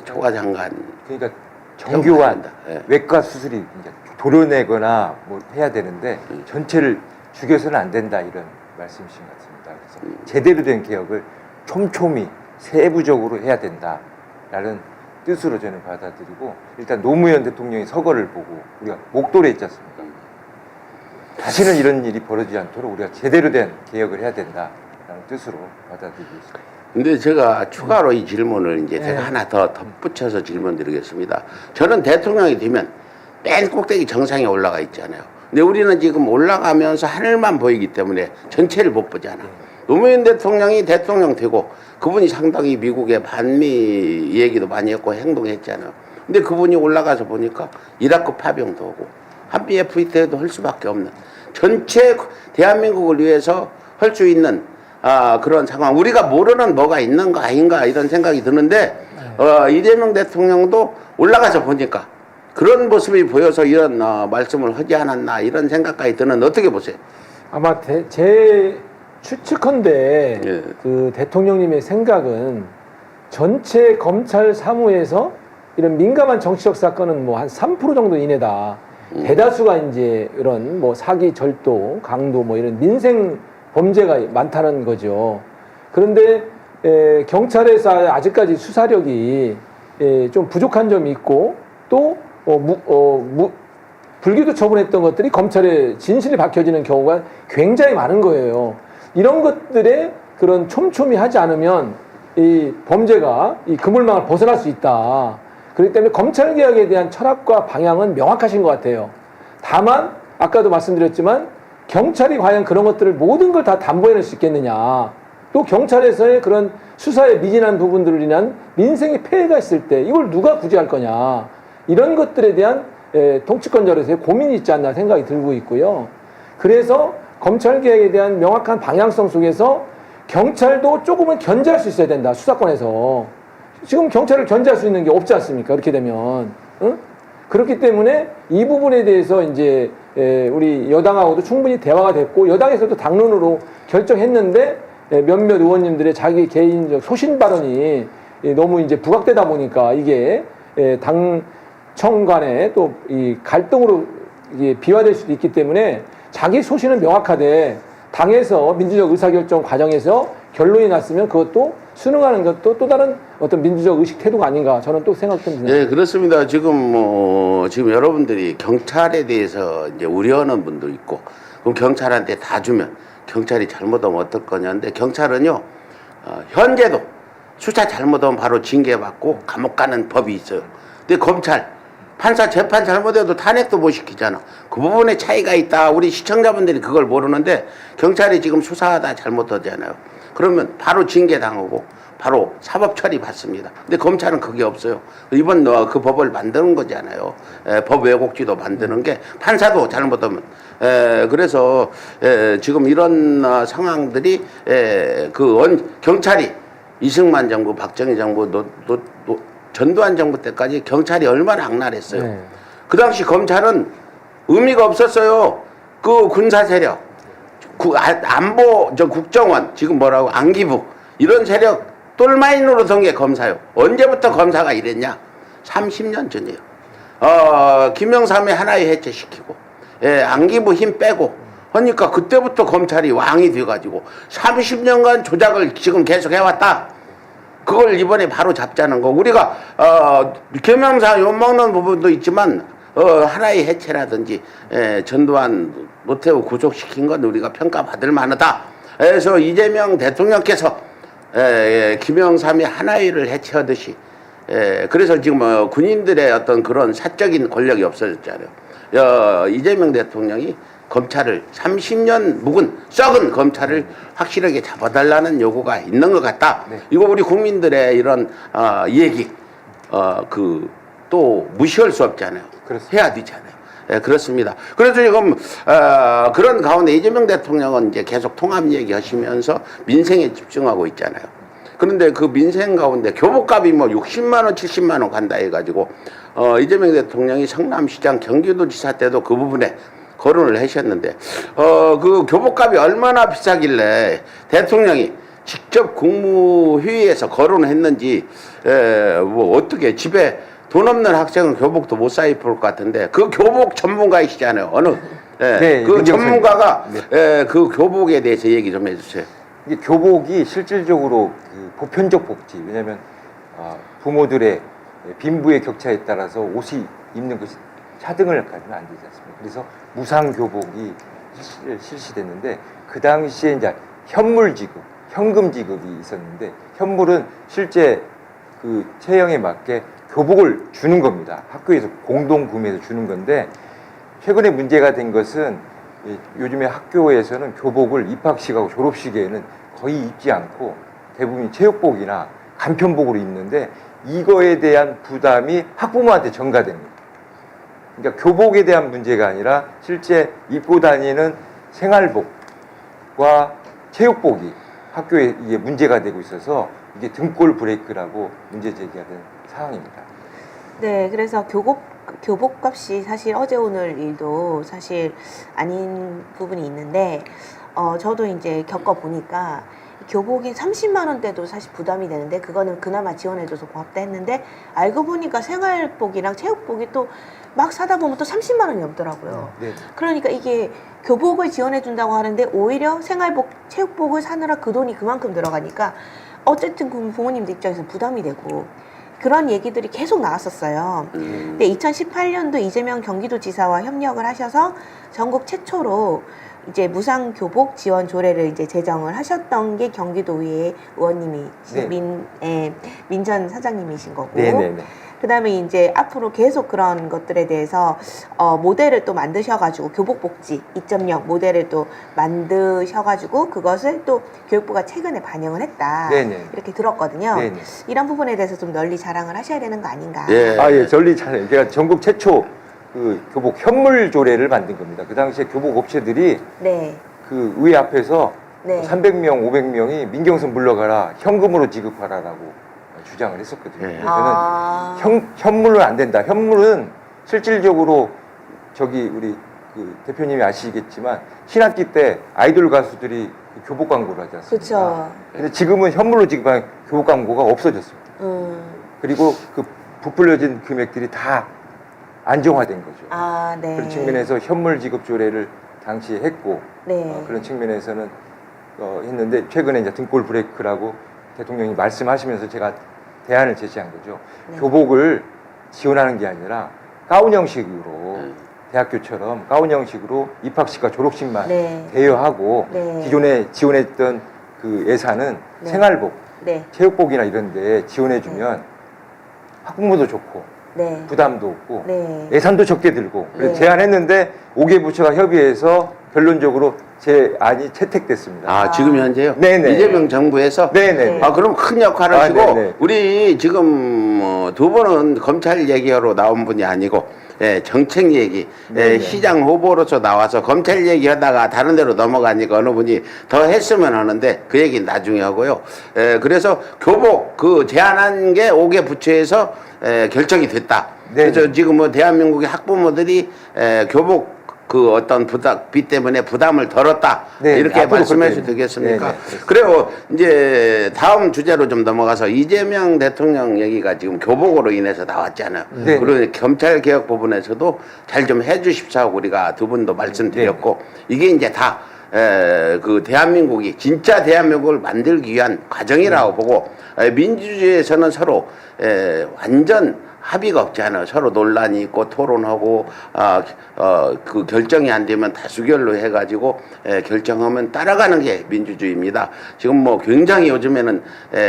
초과장관 그러니까 정교한 예. 외과 수술이 이제 도려내거나 뭐 해야 되는데 전체를 죽여서는 안 된다 이런 말씀이신 것 같습니다. 그래서 제대로 된 개혁을 촘촘히 세부적으로 해야 된다라는 뜻으로 저는 받아들이고 일단 노무현 대통령의 서거를 보고 우리가 목도래 있지 않습니까? 다시는 이런 일이 벌어지지 않도록 우리가 제대로 된 개혁을 해야 된다라는 뜻으로 받아들이고 있습니다. 근데 제가 추가로 이 질문을 이제 제가 하나 더 덧붙여서 질문 드리겠습니다. 저는 대통령이 되면 맨 꼭대기 정상에 올라가 있잖아요. 근데 우리는 지금 올라가면서 하늘만 보이기 때문에 전체를 못 보잖아. 노무현 대통령이 대통령 되고 그분이 상당히 미국의 반미 얘기도 많이 했고 행동했잖아요. 근데 그분이 올라가서 보니까 이라크 파병도 오고 한미 FTA도 할 수밖에 없는 전체 대한민국을 위해서 할 수 있는 그런 상황. 우리가 모르는 뭐가 있는가 아닌가 이런 생각이 드는데 이재명 대통령도 올라가서 보니까 그런 모습이 보여서 이런 말씀을 하지 않았나 이런 생각까지 드는 어떻게 보세요? 아마 제 추측컨대 예. 그 대통령님의 생각은 전체 검찰 사무에서 이런 민감한 정치적 사건은 뭐 한 3% 정도 이내다. 대다수가 이제 이런 뭐 사기, 절도, 강도 뭐 이런 민생 범죄가 많다는 거죠. 그런데 경찰에서 아직까지 수사력이 좀 부족한 점이 있고 또 불기소 처분했던 것들이 검찰에 진실이 밝혀지는 경우가 굉장히 많은 거예요. 이런 것들에 그런 촘촘히 하지 않으면 이 범죄가 이 그물망을 벗어날 수 있다. 그렇기 때문에 검찰개혁에 대한 철학과 방향은 명확하신 것 같아요. 다만 아까도 말씀드렸지만 경찰이 과연 그런 것들을 모든 걸 다 담보해낼 수 있겠느냐. 또 경찰에서의 그런 수사에 미진한 부분들을 인한 민생의 폐해가 있을 때 이걸 누가 구제할 거냐. 이런 것들에 대한 통치권자로서의 고민이 있지 않나 생각이 들고 있고요. 그래서 검찰개혁에 대한 명확한 방향성 속에서 경찰도 조금은 견제할 수 있어야 된다. 수사권에서. 지금 경찰을 견제할 수 있는 게 없지 않습니까? 그렇게 되면. 응? 그렇기 때문에 이 부분에 대해서 이제 우리 여당하고도 충분히 대화가 됐고 여당에서도 당론으로 결정했는데 몇몇 의원님들의 자기 개인적 소신 발언이 너무 이제 부각되다 보니까 이게 당청 간에 또 이 갈등으로 이게 비화될 수도 있기 때문에 자기 소신은 명확하되 당에서 민주적 의사결정 과정에서 결론이 났으면 그것도 수능하는 것도 또 다른 어떤 민주적 의식 태도가 아닌가 저는 또 생각됩니다. 네, 그렇습니다. 지금 여러분들이 경찰에 대해서 이제 우려하는 분도 있고, 그럼 경찰한테 다 주면 경찰이 잘못하면 어떨 거냐는데 경찰은요, 현재도 수사 잘못하면 바로 징계받고 감옥 가는 법이 있어요. 근데 검찰, 판사 재판 잘못해도 탄핵도 못 시키잖아. 그 부분에 차이가 있다. 우리 시청자분들이 그걸 모르는데 경찰이 지금 수사하다 잘못하잖아요. 그러면 바로 징계당하고 바로 사법 처리 받습니다. 근데 검찰은 그게 없어요. 이번 그 법을 만드는 거잖아요. 법 왜곡지도 만드는 게 판사도 잘못하면 그래서 지금 이런 상황들이 경찰이 이승만 정부, 박정희 정부, 전두환 정부 때까지 경찰이 얼마나 악랄했어요. 네. 그 당시 검찰은 의미가 없었어요. 그 군사 세력, 안보, 국정원, 지금 뭐라고 안기부 이런 세력 똘마인으로 던 게 검사요. 언제부터 검사가 이랬냐? 30년 전이에요. 김영삼이 하나에 해체시키고, 안기부 힘 빼고, 하니까 그때부터 검찰이 왕이 돼가지고 30년간 조작을 지금 계속 해왔다. 그걸 이번에 바로 잡자는 거. 우리가 김영삼 욕먹는 부분도 있지만 하나의 해체라든지 전두환 노태우 구속시킨 건 우리가 평가받을 만하다. 그래서 이재명 대통령께서 김영삼이 하나의를 해체하듯이 그래서 지금 군인들의 어떤 그런 사적인 권력이 없어졌잖아요. 이재명 대통령이 검찰을 30년 묵은 썩은 검찰을 확실하게 잡아달라는 요구가 있는 것 같다. 네. 이거 우리 국민들의 이런 얘기 또 무시할 수 없잖아요. 그렇습니다. 해야 되잖아요. 그렇습니다. 그래서 지금 그런 가운데 이재명 대통령은 이제 계속 통합 얘기하시면서 민생에 집중하고 있잖아요. 그런데 그 민생 가운데 교복값이 뭐 60만 원, 70만 원 간다 해가지고 이재명 대통령이 성남시장, 경기도지사 때도 그 부분에 거론을 하셨는데 그 교복값이 얼마나 비싸길래 대통령이 직접 국무회의에서 거론을 했는지 뭐 어떻게 집에 돈 없는 학생은 교복도 못 사 입을 것 같은데 그 교복 전문가이시잖아요. 네, 그 민경선님. 전문가가 그 교복에 대해서 얘기 좀 해주세요. 이게 교복이 실질적으로 그 보편적 복지, 왜냐하면 부모들의 빈부의 격차에 따라서 옷이 입는 것이 차등을 가지면 안 되지 않습니까? 그래서 무상 교복이 실시됐는데 그 당시에 이제 현물 지급, 현금 지급이 있었는데 현물은 실제 그 체형에 맞게 교복을 주는 겁니다. 학교에서 공동 구매해서 주는 건데 최근에 문제가 된 것은 요즘에 학교에서는 교복을 입학식하고 졸업식에는 거의 입지 않고 대부분 체육복이나 간편복으로 입는데 이거에 대한 부담이 학부모한테 전가되는 거예요. 그러니까 교복에 대한 문제가 아니라 실제 입고 다니는 생활복과 체육복이 학교에 이게 문제가 되고 있어서 이게 등골 브레이크라고 문제 제기가 된 상황입니다. 네, 그래서 교복값이 사실 어제 오늘 일도 사실 아닌 부분이 있는데 저도 이제 겪어보니까 교복이 30만 원대도 사실 부담이 되는데 그거는 그나마 지원해줘서 고맙다 했는데 알고 보니까 생활복이랑 체육복이 또 막 사다 보면 또 30만 원이 넘더라고요. 네. 그러니까 이게 교복을 지원해준다고 하는데 오히려 생활복, 체육복을 사느라 그 돈이 그만큼 들어가니까 어쨌든 그 부모님들 입장에서 부담이 되고 그런 얘기들이 계속 나왔었어요. 근데 2018년도 이재명 경기도지사와 협력을 하셔서 전국 최초로 이제 무상 교복 지원 조례를 이제 제정을 하셨던 게 경기도의회 의원님이 네. 민전 사장님이신 거고. 네네네. 그다음에 이제 앞으로 계속 그런 것들에 대해서 모델을 또 만드셔가지고 교복복지 2.0 모델을 또 만드셔가지고 그것을 또 교육부가 최근에 반영을 했다. 네네. 이렇게 들었거든요. 네네. 이런 부분에 대해서 좀 널리 자랑을 하셔야 되는 거 아닌가. 예, 전리 차례. 제가 전국 최초 그 교복 현물 조례를 만든 겁니다. 그 당시에 교복 업체들이 네. 그 의회 앞에서 네. 300명, 500명이 민경선 물러가라, 현금으로 지급하라라고 주장을 했었거든요. 네. 저는 현물은 안 된다. 현물은 실질적으로 우리 그 대표님이 아시겠지만 신학기 때 아이돌 가수들이 그 교복 광고를 하지 않습니까? 그렇죠. 근데 지금은 현물로 지급하는 교복 광고가 없어졌습니다. 그리고 그 부풀려진 금액들이 다 안정화된 거죠. 네. 그런 측면에서 현물 지급 조례를 당시에 했고 네. 그런 측면에서는 했는데 최근에 이제 등골 브레이크라고 대통령이 말씀하시면서 제가 대안을 제시한 거죠. 네. 교복을 지원하는 게 아니라 가운 형식으로 대학교처럼 가운 형식으로 입학식과 졸업식만 네. 대여하고 네. 기존에 지원했던 그 예산은 네. 생활복, 네. 체육복이나 이런 데 지원해주면 학부모도 좋고 네. 부담도 없고 네. 예산도 적게 들고 그래서 네. 제안했는데 5개 부처가 협의해서 결론적으로 제 안이 채택됐습니다. 아, 지금 현재요? 네네. 이재명 정부에서? 네네. 아, 그럼 큰 역할을 아, 하시고, 네네. 우리 지금 두 분은 검찰 얘기하러 나온 분이 아니고, 예, 정책 얘기, 예, 시장 후보로서 나와서 검찰 얘기하다가 다른 데로 넘어가니까 어느 분이 더 했으면 하는데 그 얘기는 나중에 하고요. 예, 그래서 교복 그 제안한 게 5개 부처에서 결정이 됐다. 네네. 그래서 지금 뭐 대한민국의 학부모들이 교복 그 어떤 비 때문에 부담을 덜었다. 네, 이렇게 앞으로 말씀하셔도 그렇게. 되겠습니까? 네, 그래요. 이제 다음 주제로 좀 넘어가서 이재명 대통령 얘기가 지금 교복으로 인해서 나왔잖아요. 네. 그리고 검찰 개혁 부분에서도 잘 좀 해주십사 하고 우리가 두 분도 말씀드렸고 네. 이게 이제 다 그 대한민국이 진짜 대한민국을 만들기 위한 과정이라고 보고 민주주의에서는 서로 완전 합의가 없지 않아요. 서로 논란이 있고 토론하고 그 결정이 안 되면 다수결로 해가지고 결정하면 따라가는 게 민주주의입니다. 지금 뭐 굉장히 요즘에는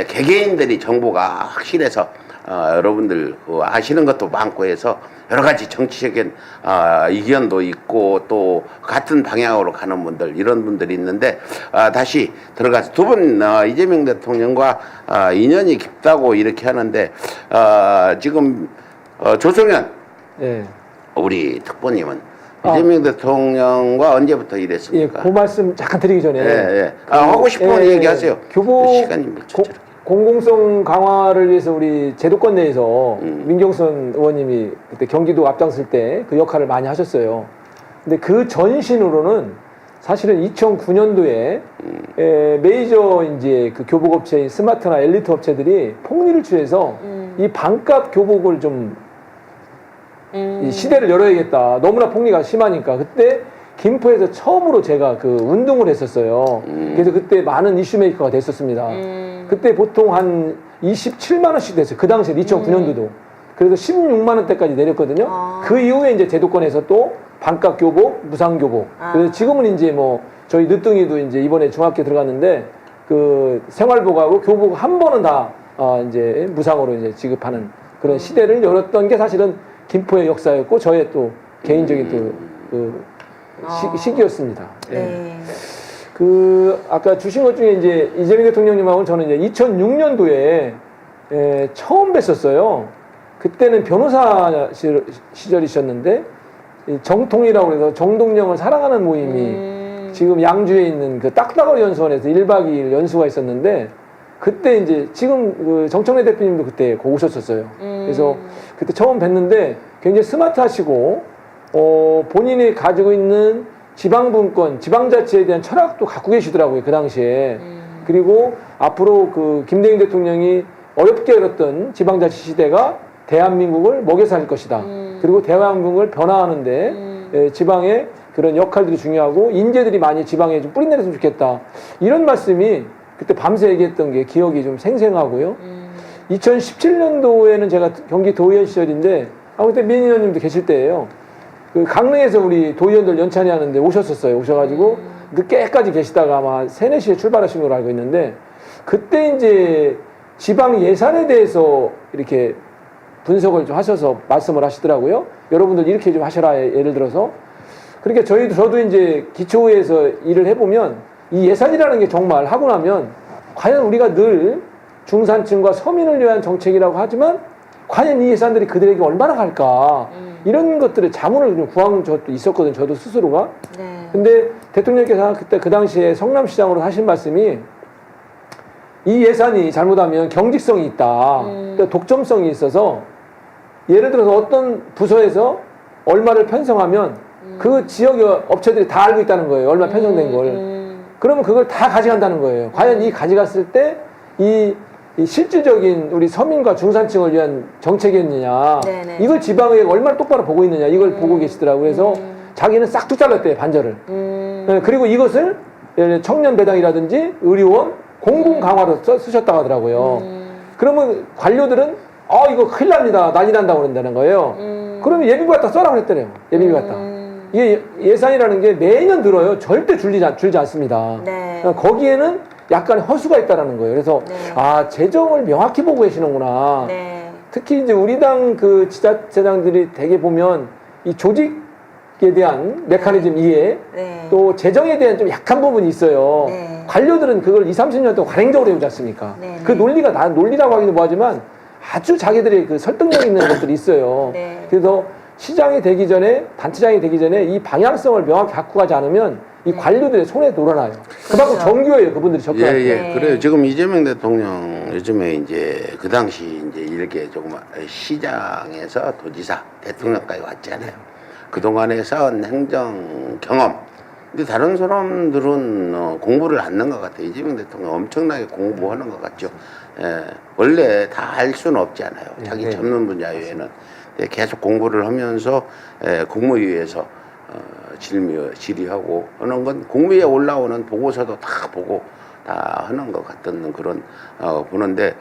개개인들이 정보가 확실해서 여러분들 아시는 것도 많고 해서 여러 가지 정치적인 의견도 있고 또 같은 방향으로 가는 분들 이런 분들이 있는데 다시 들어가서 두 분 이재명 대통령과 인연이 깊다고 이렇게 하는데 지금 조성현 예. 우리 특보님은 이재명 대통령과 언제부터 예, 일했습니까? 그 말씀 잠깐 드리기 전에 예. 하고 싶은 예, 얘기하세요. 교복 시간이 멈춰. 공공성 강화를 위해서 우리 제도권 내에서 민경선 의원님이 그때 경기도 앞장설 때 그 역할을 많이 하셨어요. 근데 그 전신으로는 사실은 2009년도에 메이저 이제 그 교복 업체인 스마트나 엘리트 업체들이 폭리를 취해서 이 반값 교복을 좀 이 시대를 열어야겠다. 너무나 폭리가 심하니까 그때 김포에서 처음으로 제가 그 운동을 했었어요. 그래서 그때 많은 이슈 메이커가 됐었습니다. 그때 보통 한 27만 원씩 됐어요. 그 당시에 2009년도도. 그래서 16만 원대까지 내렸거든요. 그 이후에 이제 제도권에서 또 반값 교복, 무상 교복. 그래서 지금은 이제 뭐 저희 늦둥이도 이제 이번에 중학교 들어갔는데 그 생활복하고 교복 한 번은 다 이제 무상으로 이제 지급하는 그런 시대를 열었던 게 사실은 김포의 역사였고 저의 또 개인적인 또 그 시기였습니다. 예. 네. 그 아까 주신 것 중에 이제 이재명 대통령님하고는 저는 이제 2006년도에 처음 뵀었어요. 그때는 변호사 시절이셨는데 이 정통이라고 해서 정동영을 사랑하는 모임이 지금 양주에 있는 그 딱따거리 연수원에서 1박 2일 연수가 있었는데 그때 이제 지금 그 정청래 대표님도 그때 오셨었어요. 그래서 그때 처음 뵀는데 굉장히 스마트하시고 본인이 가지고 있는 지방분권, 지방자치에 대한 철학도 갖고 계시더라고요, 그 당시에. 그리고 앞으로 그 김대중 대통령이 어렵게 열었던 지방자치 시대가 대한민국을 먹여 살 것이다. 그리고 대한민국을 변화하는데 지방의 그런 역할들이 중요하고 인재들이 많이 지방에 좀 뿌리내렸으면 좋겠다. 이런 말씀이 그때 밤새 얘기했던 게 기억이 좀 생생하고요. 2017년도에는 제가 경기 도의원 시절인데 그때 민 의원님도 계실 때예요. 그 강릉에서 우리 도의원들 연찬회 하는데 오셨었어요. 오셔가지고 늦게까지 계시다가 아마 3, 4시에 출발하신 걸로 알고 있는데 그때 이제 지방 예산에 대해서 이렇게 분석을 좀 하셔서 말씀을 하시더라고요. 여러분들 이렇게 좀 하셔라. 예를 들어서. 그러니까 저도 이제 기초의회에서 일을 해보면 이 예산이라는 게 정말 하고 나면 과연 우리가 늘 중산층과 서민을 위한 정책이라고 하지만 과연 이 예산들이 그들에게 얼마나 갈까 이런 것들을 자문을 좀 구한 적도 있었거든요. 저도 스스로가. 네. 근데 대통령께서 그때 그 당시에 성남시장으로 하신 말씀이 이 예산이 잘못하면 경직성이 있다. 그러니까 독점성이 있어서 예를 들어서 어떤 부서에서 얼마를 편성하면 그 지역의 업체들이 다 알고 있다는 거예요. 얼마 편성된 걸. 그러면 그걸 다 가져간다는 거예요. 과연 이 가져갔을 때 이 실질적인 우리 서민과 중산층을 위한 정책이었느냐. 네네. 이걸 지방의회가 얼마나 똑바로 보고 있느냐. 이걸 보고 계시더라고요. 그래서 자기는 싹둑 잘랐대요. 반절을. 네, 그리고 이것을 청년 배당이라든지 의료원 공공 강화로 쓰셨다고 하더라고요. 그러면 관료들은 이거 큰일 납니다. 난리 난다고 그런다는 거예요. 그러면 예비비 갖다 써라 그랬더래요. 예비비 갖다. 이게 예산이라는 게 매년 들어요. 절대 줄지 않습니다. 네. 그러니까 거기에는 약간 허수가 있다라는 거예요. 그래서 네. 재정을 명확히 보고 계시는구나. 네. 특히 이제 우리 당 그 지자체장들이 대개 보면 이 조직 대한 메커니즘 이해, 네. 또 재정에 대한 좀 약한 부분이 있어요. 네. 관료들은 그걸 20, 30년 동안 관행적으로 해오지 않습니까? 네, 그 네. 논리가 다 논리라고 하기도 뭐하지만 아주 자기들의 그 설득력 있는 것들이 있어요. 네. 그래서 시장이 되기 전에, 단체장이 되기 전에 이 방향성을 명확히 갖고 가지 않으면 이 관료들의 손에 놀아나요. 그만큼 그렇죠. 정교해요, 그분들이 접근할 때. 네. 그래요. 지금 이재명 대통령 요즘에 이제 그 당시 이제 이렇게 조금 시장에서 도지사, 대통령까지 왔잖아요. 그동안에 쌓은 행정 경험. 근데 다른 사람들은 공부를 안 하는 것 같아요. 이재명 대통령 엄청나게 공부하는 것 같죠. 예, 원래 다 할 수는 없잖아요. 자기 네. 전문 분야 외에는. 계속 공부를 하면서 국무위에서 질의하고 하는 건 국무위에 올라오는 보고서도 다 보고 다 하는 것 같은 그런 보는데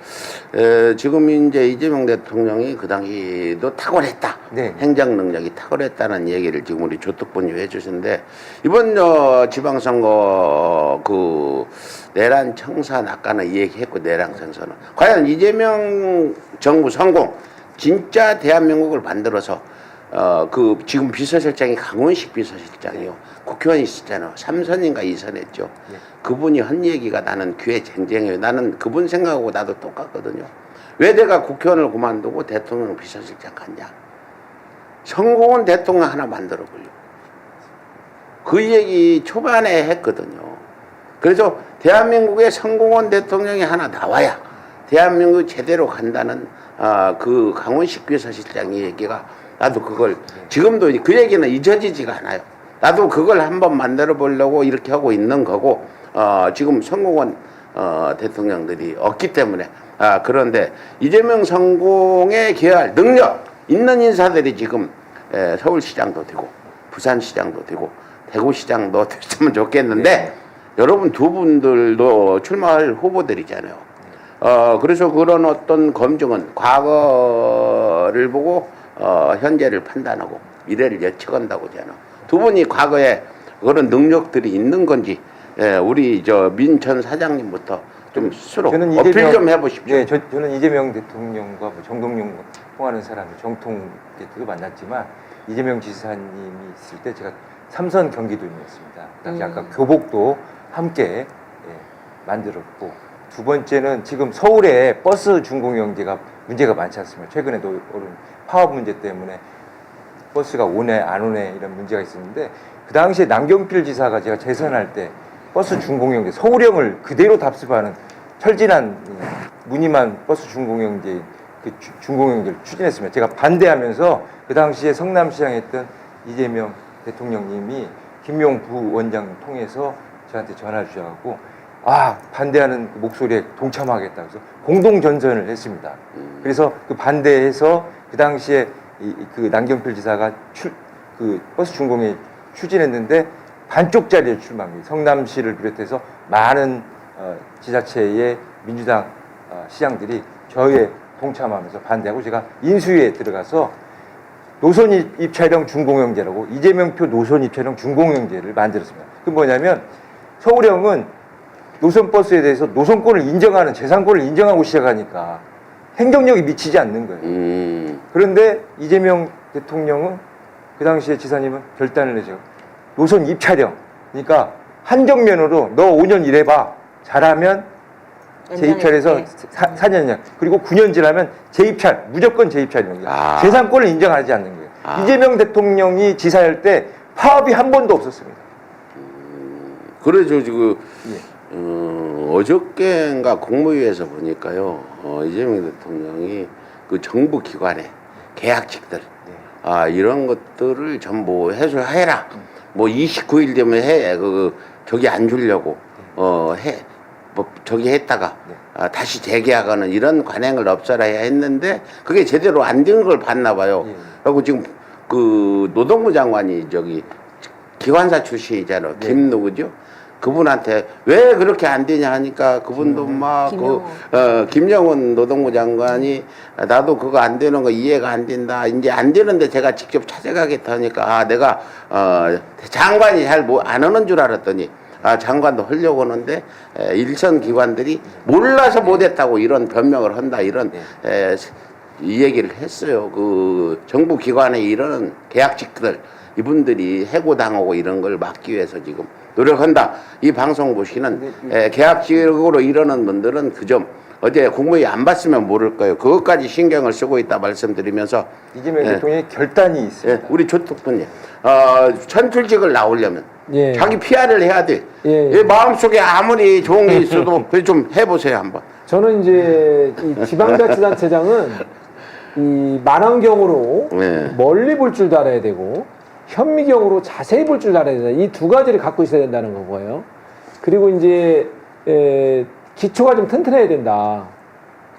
지금 이제 이재명 대통령이 그 당시도 탁월했다. 네. 행정 능력이 탁월했다는 얘기를 지금 우리 조특보님 해주시는데 이번 지방선거 그 내란 청산 아까는 얘기했고 내란 청산은 과연 이재명 정부 성공 진짜 대한민국을 만들어서 그 지금 비서실장이 강원식 비서실장이요. 국회의원이 있었잖아요. 3선인가 2선 했죠. 예. 그분이 한 얘기가 나는 귀에 쟁쟁해요. 나는 그분 생각하고 나도 똑같거든요. 왜 내가 국회의원을 그만두고 대통령 비서실장 갔냐. 성공한 대통령 하나 만들어 보려고. 그 얘기 초반에 했거든요. 그래서 대한민국의 성공한 대통령이 하나 나와야 대한민국이 제대로 간다는 그 강원식 비서실장 얘기가 나도 그걸 지금도 그 얘기는 잊어지지가 않아요. 나도 그걸 한번 만들어 보려고 이렇게 하고 있는 거고 지금 성공한 대통령들이 없기 때문에 그런데 이재명 성공에 기여할 능력 있는 인사들이 지금 서울시장도 되고 부산시장도 되고 대구시장도 됐으면 좋겠는데 여러분 두 분들도 출마할 후보들이잖아요. 그래서 그런 어떤 검증은 과거를 보고 현재를 판단하고 미래를 예측한다고 하잖아. 두 분이 과거에 그런 능력들이 있는 건지 우리 저 민천 사장님부터 좀 스스로 어필 좀 해보십시오. 네, 저는 이재명 대통령과 뭐 정동영 통하는 사람을 정통 때도 만났지만 이재명 지사님이 있을 때 제가 3선 경기도민이었습니다. 당시 아까 교복도 함께 만들었고 두 번째는 지금 서울에 버스 준공영제가 문제가 많지 않습니까? 최근에도 오른 파업 문제 때문에 버스가 오네 안 오네 이런 문제가 있었는데 그 당시에 남경필 지사가 제가 재선할 때 버스 준공영제 서울형을 그대로 답습하는 철진한 무늬만 버스 준공영제 그 준공영제를 추진했습니다. 제가 반대하면서 그 당시에 성남시장 했던 이재명 대통령님이 김용 부원장 통해서 저한테 전화를 주셔갖고 반대하는 그 목소리에 동참하겠다 그래서 공동 전선을 했습니다. 그래서 그 반대해서 그 당시에 그 남경필 지사가 그 버스 준공에 추진했는데 반쪽짜리를 출마합니다. 성남시를 비롯해서 많은 지자체의 민주당 시장들이 저에 동참하면서 반대하고 제가 인수위에 들어가서 노선 입찰형 준공영제라고 이재명표 노선 입찰형 준공영제를 만들었습니다. 그 뭐냐면 서울형은 노선버스에 대해서 노선권을 인정하는 재산권을 인정하고 시작하니까 행정력이 미치지 않는 거예요. 그런데 이재명 대통령은 그 당시에 지사님은 결단을 내죠. 노선 입찰형. 그러니까 한정면으로 너 5년 일해봐. 잘하면 재입찰해서 4년이냐. 그리고 9년 지나면 재입찰. 무조건 재입찰이라는 거예요. 재산권을 인정하지 않는 거예요. 이재명 대통령이 지사할 때 파업이 한 번도 없었습니다. 그래서 지금 어저께인가 국무위에서 보니까요 이재명 대통령이 그 정부 기관의 계약직들 이런 것들을 전부 해소해라. 뭐 29일 되면 해. 저기 안 주려고 해. 뭐 저기 했다가 다시 재계약하는 이런 관행을 없애라야 했는데 그게 제대로 안 된 걸 봤나 봐요. 그리고 지금 그 노동부 장관이 저기 기관사 출신이잖아요. 김 누구죠? 그분한테 왜 그렇게 안 되냐 하니까 그분도 막 김영원 노동부 장관이 나도 그거 안 되는 거 이해가 안 된다. 이제 안 되는데 제가 직접 찾아가겠다 하니까 내가 장관이 잘 안 하는 줄 알았더니 장관도 하려고 하는데 일선 기관들이 몰라서 못했다고 이런 변명을 한다 이런 이 얘기를 했어요. 그 정부 기관의 이런 계약직들 이분들이 해고당하고 이런 걸 막기 위해서 지금 노력한다. 이 방송 보시는 계약직으로 일하는 분들은 그 점 어제 국무회의 안 봤으면 모를 거예요. 그것까지 신경을 쓰고 있다 말씀드리면서 이재명 예. 대통령의 결단이 있습니다. 우리 조특분님 천출직을 나오려면 예. 자기 PR을 해야 돼. 예. 이 마음속에 아무리 좋은 게 있어도 그좀 해보세요 한번. 저는 이제 이 지방자치단체장은 이 만환경으로 네. 멀리 볼 줄도 알아야 되고 현미경으로 자세히 볼 줄도 알아야 된다. 이 두 가지를 갖고 있어야 된다는 거고요. 그리고 이제 기초가 좀 튼튼해야 된다.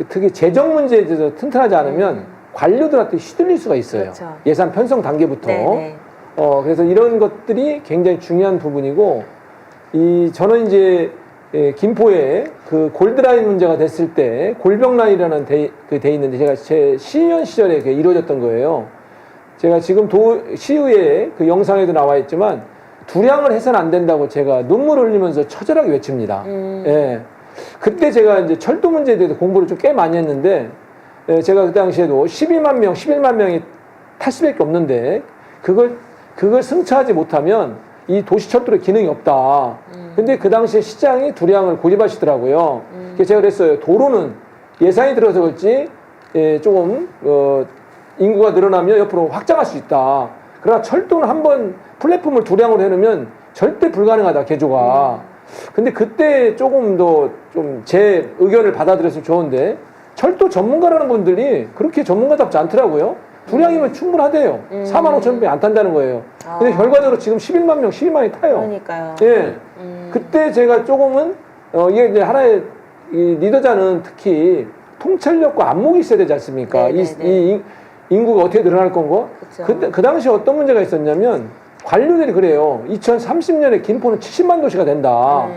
특히 재정 문제에 대해서 튼튼하지 않으면 관료들한테 휘둘릴 수가 있어요. 그렇죠. 예산 편성 단계부터. 네네. 그래서 이런 것들이 굉장히 중요한 부분이고, 저는 이제 김포에 그 골드라인 문제가 됐을 때 골병라인이라는 돼 있는데 제가 제 시의원 시절에 그게 이루어졌던 거예요. 제가 지금 시의회 그 영상에도 나와 있지만 두량을 해서는 안 된다고 제가 눈물을 흘리면서 처절하게 외칩니다. 예. 그때 제가 이제 철도 문제에 대해서 공부를 좀 꽤 많이 했는데, 제가 그 당시에도 11만 명이 탈 수밖에 없는데 그걸 승차하지 못하면 이 도시철도의 기능이 없다. 근데 그 당시에 시장이 두량을 고집하시더라고요. 그래서 제가 그랬어요. 도로는 예산이 들어서 그렇지 조금 인구가 늘어나면 옆으로 확장할 수 있다. 그러나 철도는 한번 플랫폼을 두량으로 해놓으면 절대 불가능하다, 개조가. 근데 그때 조금 더 좀 제 의견을 받아들였으면 좋은데 철도 전문가라는 분들이 그렇게 전문가답지 않더라고요. 두량이면 충분하대요. 45,000배 안 탄다는 거예요. 근데 결과적으로 지금 11만이 타요. 그러니까요. 예. 그때 제가 조금은 이게 이제 하나의 이 리더자는 특히 통찰력과 안목이 있어야 되지 않습니까? 이 인구가 어떻게 늘어날 건고? 그때 그 당시에 어떤 문제가 있었냐면 관료들이 그래요. 2030년에 김포는 70만 도시가 된다.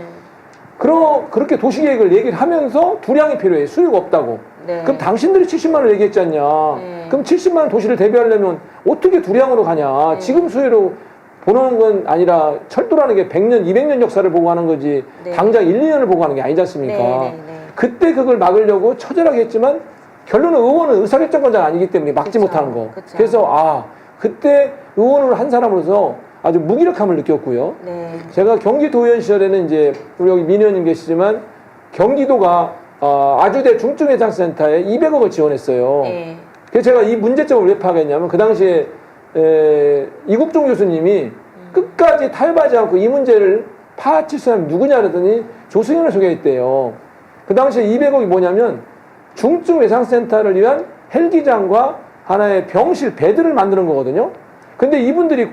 그렇게 도시계획을 얘기를 하면서 두량이 필요해. 수요가 없다고. 네. 그럼 당신들이 70만을 얘기했지 않냐. 그럼 70만 도시를 대비하려면 어떻게 두량으로 가냐. 지금 수요로 보는 건 아니라 철도라는 게 100년, 200년 역사를 보고 하는 거지 네. 당장 1, 2년을 보고 하는 게 아니지 않습니까? 그때 그걸 막으려고 처절하게 했지만 결론은 의원은 의사결정권자가 아니기 때문에 막지 그쵸. 못하는 거. 그쵸. 그래서 그때 의원을 한 사람으로서 아주 무기력함을 느꼈고요. 네. 제가 경기도의원 시절에는 이제 우리 여기 민 의원님 계시지만 경기도가 아주대 중증외상센터에 200억을 지원했어요. 네. 그래서 제가 이 문제점을 왜 파악했냐면 그 당시에 이국종 교수님이 끝까지 탈바지 않고 이 문제를 파헤칠 사람이 누구냐 그러더니 조승현을 소개했대요. 그 당시에 200억이 뭐냐면 중증외상센터를 위한 헬기장과 하나의 병실 베드를 만드는 거거든요. 근데 이분들이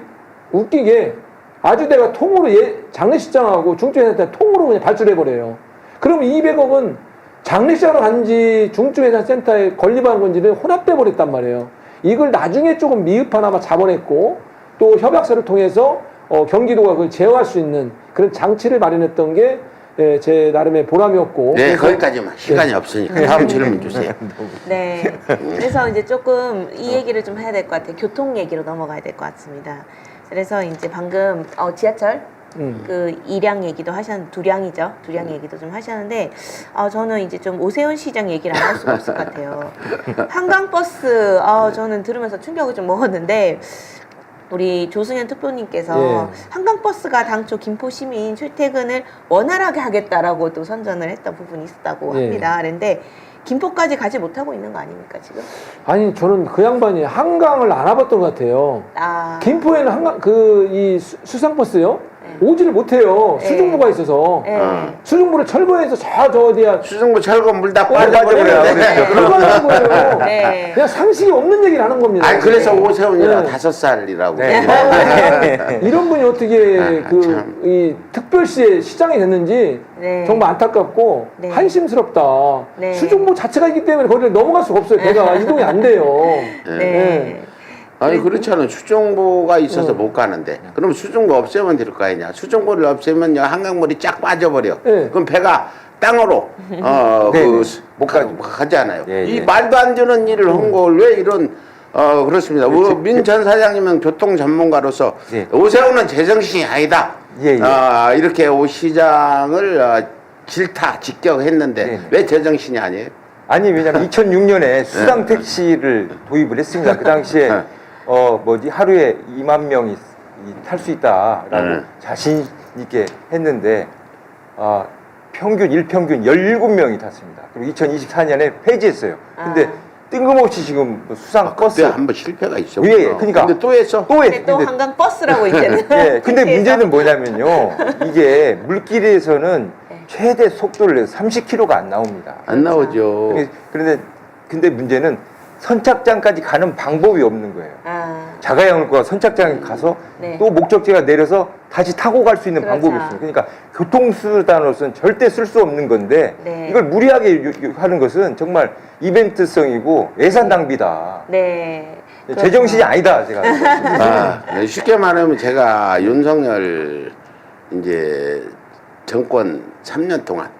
웃기게 아주대가 통으로 장례식장하고 중증외상센터 통으로 그냥 발주해버려요. 그럼 200억은 장례식장으로 간지 중증외상센터에 건립한 건지는 혼합돼 버렸단 말이에요. 이걸 나중에 조금 미흡하나마 잡아냈고 또 협약서를 통해서 경기도가 그걸 제어할 수 있는 그런 장치를 마련했던 게 제 나름의 보람이었고. 네, 거기까지만 시간이 없으니까 다음 질문 주세요. 네. 그래서 이제 조금 이 얘기를 좀 해야 될 것 같아요. 교통 얘기로 넘어가야 될 것 같습니다. 그래서 이제 방금 지하철 그 이량 얘기도 두량이죠. 두량 얘기도 좀 하셨는데 저는 이제 좀 오세훈 시장 얘기를 안 할 수가 없을 것 같아요. 한강버스 저는 들으면서 충격을 좀 먹었는데 우리 조승현 특보님께서 한강버스가 당초 김포 시민 출퇴근을 원활하게 하겠다라고 또 선전을 했던 부분이 있었다고 합니다. 그런데 김포까지 가지 못하고 있는 거 아닙니까 지금? 아니 저는 그 양반이 한강을 안 와봤던 것 같아요. 김포에는 한강 이 수상버스요 오지를 못해요. 수중부가 있어서 수중부를 철거해서 저 어디야 수중부 철거 물 다 빠져버려요. 그거 하는 거예요. 그냥 상식이 없는 얘기를 하는 겁니다. 아니 그래서 오세훈이가 5살이라고. 이런 분이 어떻게 이 특별시에 시장이 됐는지 정말 안타깝고 한심스럽다. 수중부 자체가 있기 때문에 거기를 넘어갈 수가 없어요. 배가 이동이 안 돼요. 아니 그렇잖아요. 수중보가 있어서 못 가는데 그럼 수중보 없애면 될 거 아니냐. 수중보를 없애면 한강물이 쫙 빠져버려. 그럼 배가 땅으로 못 가잖아요. 이 말도 안 되는 일을 한 걸 왜 이런 그렇습니다. 민 전 사장님은 교통 전문가로서 오세훈은 제정신이 아니다. 이렇게 오 시장을 직격했는데 왜 제정신이 아니에요? 아니 왜냐면 2006년에 수상 택시를 도입을 했습니다. 그 당시에 하루에 2만 명이 탈 수 있다라고 자신 있게 했는데 일평균 17명이 탔습니다. 그리고 2024년에 폐지했어요. 근데 뜬금없이 지금 수상 버스 그때 한번 실패가 있었고. 예, 그러니까 근데 또 했어. 근데 또 한강 버스라고 이제는. 예, 근데 문제는 뭐냐면요. 이게 물길에서는 최대 속도를 내서 30km가 안 나옵니다. 안 나오죠. 근데 문제는 선착장까지 가는 방법이 없는 거예요. 자가용과 선착장에 가서 네. 또 목적지가 내려서 다시 타고 갈 수 있는 그렇죠. 방법이 없어요. 그러니까 교통수단으로서는 절대 쓸 수 없는 건데 네. 이걸 무리하게 하는 것은 정말 이벤트성이고 예산 낭비다. 네. 제정신이 아니다 제가. 쉽게 말하면 제가 윤석열 이제 정권 3년 동안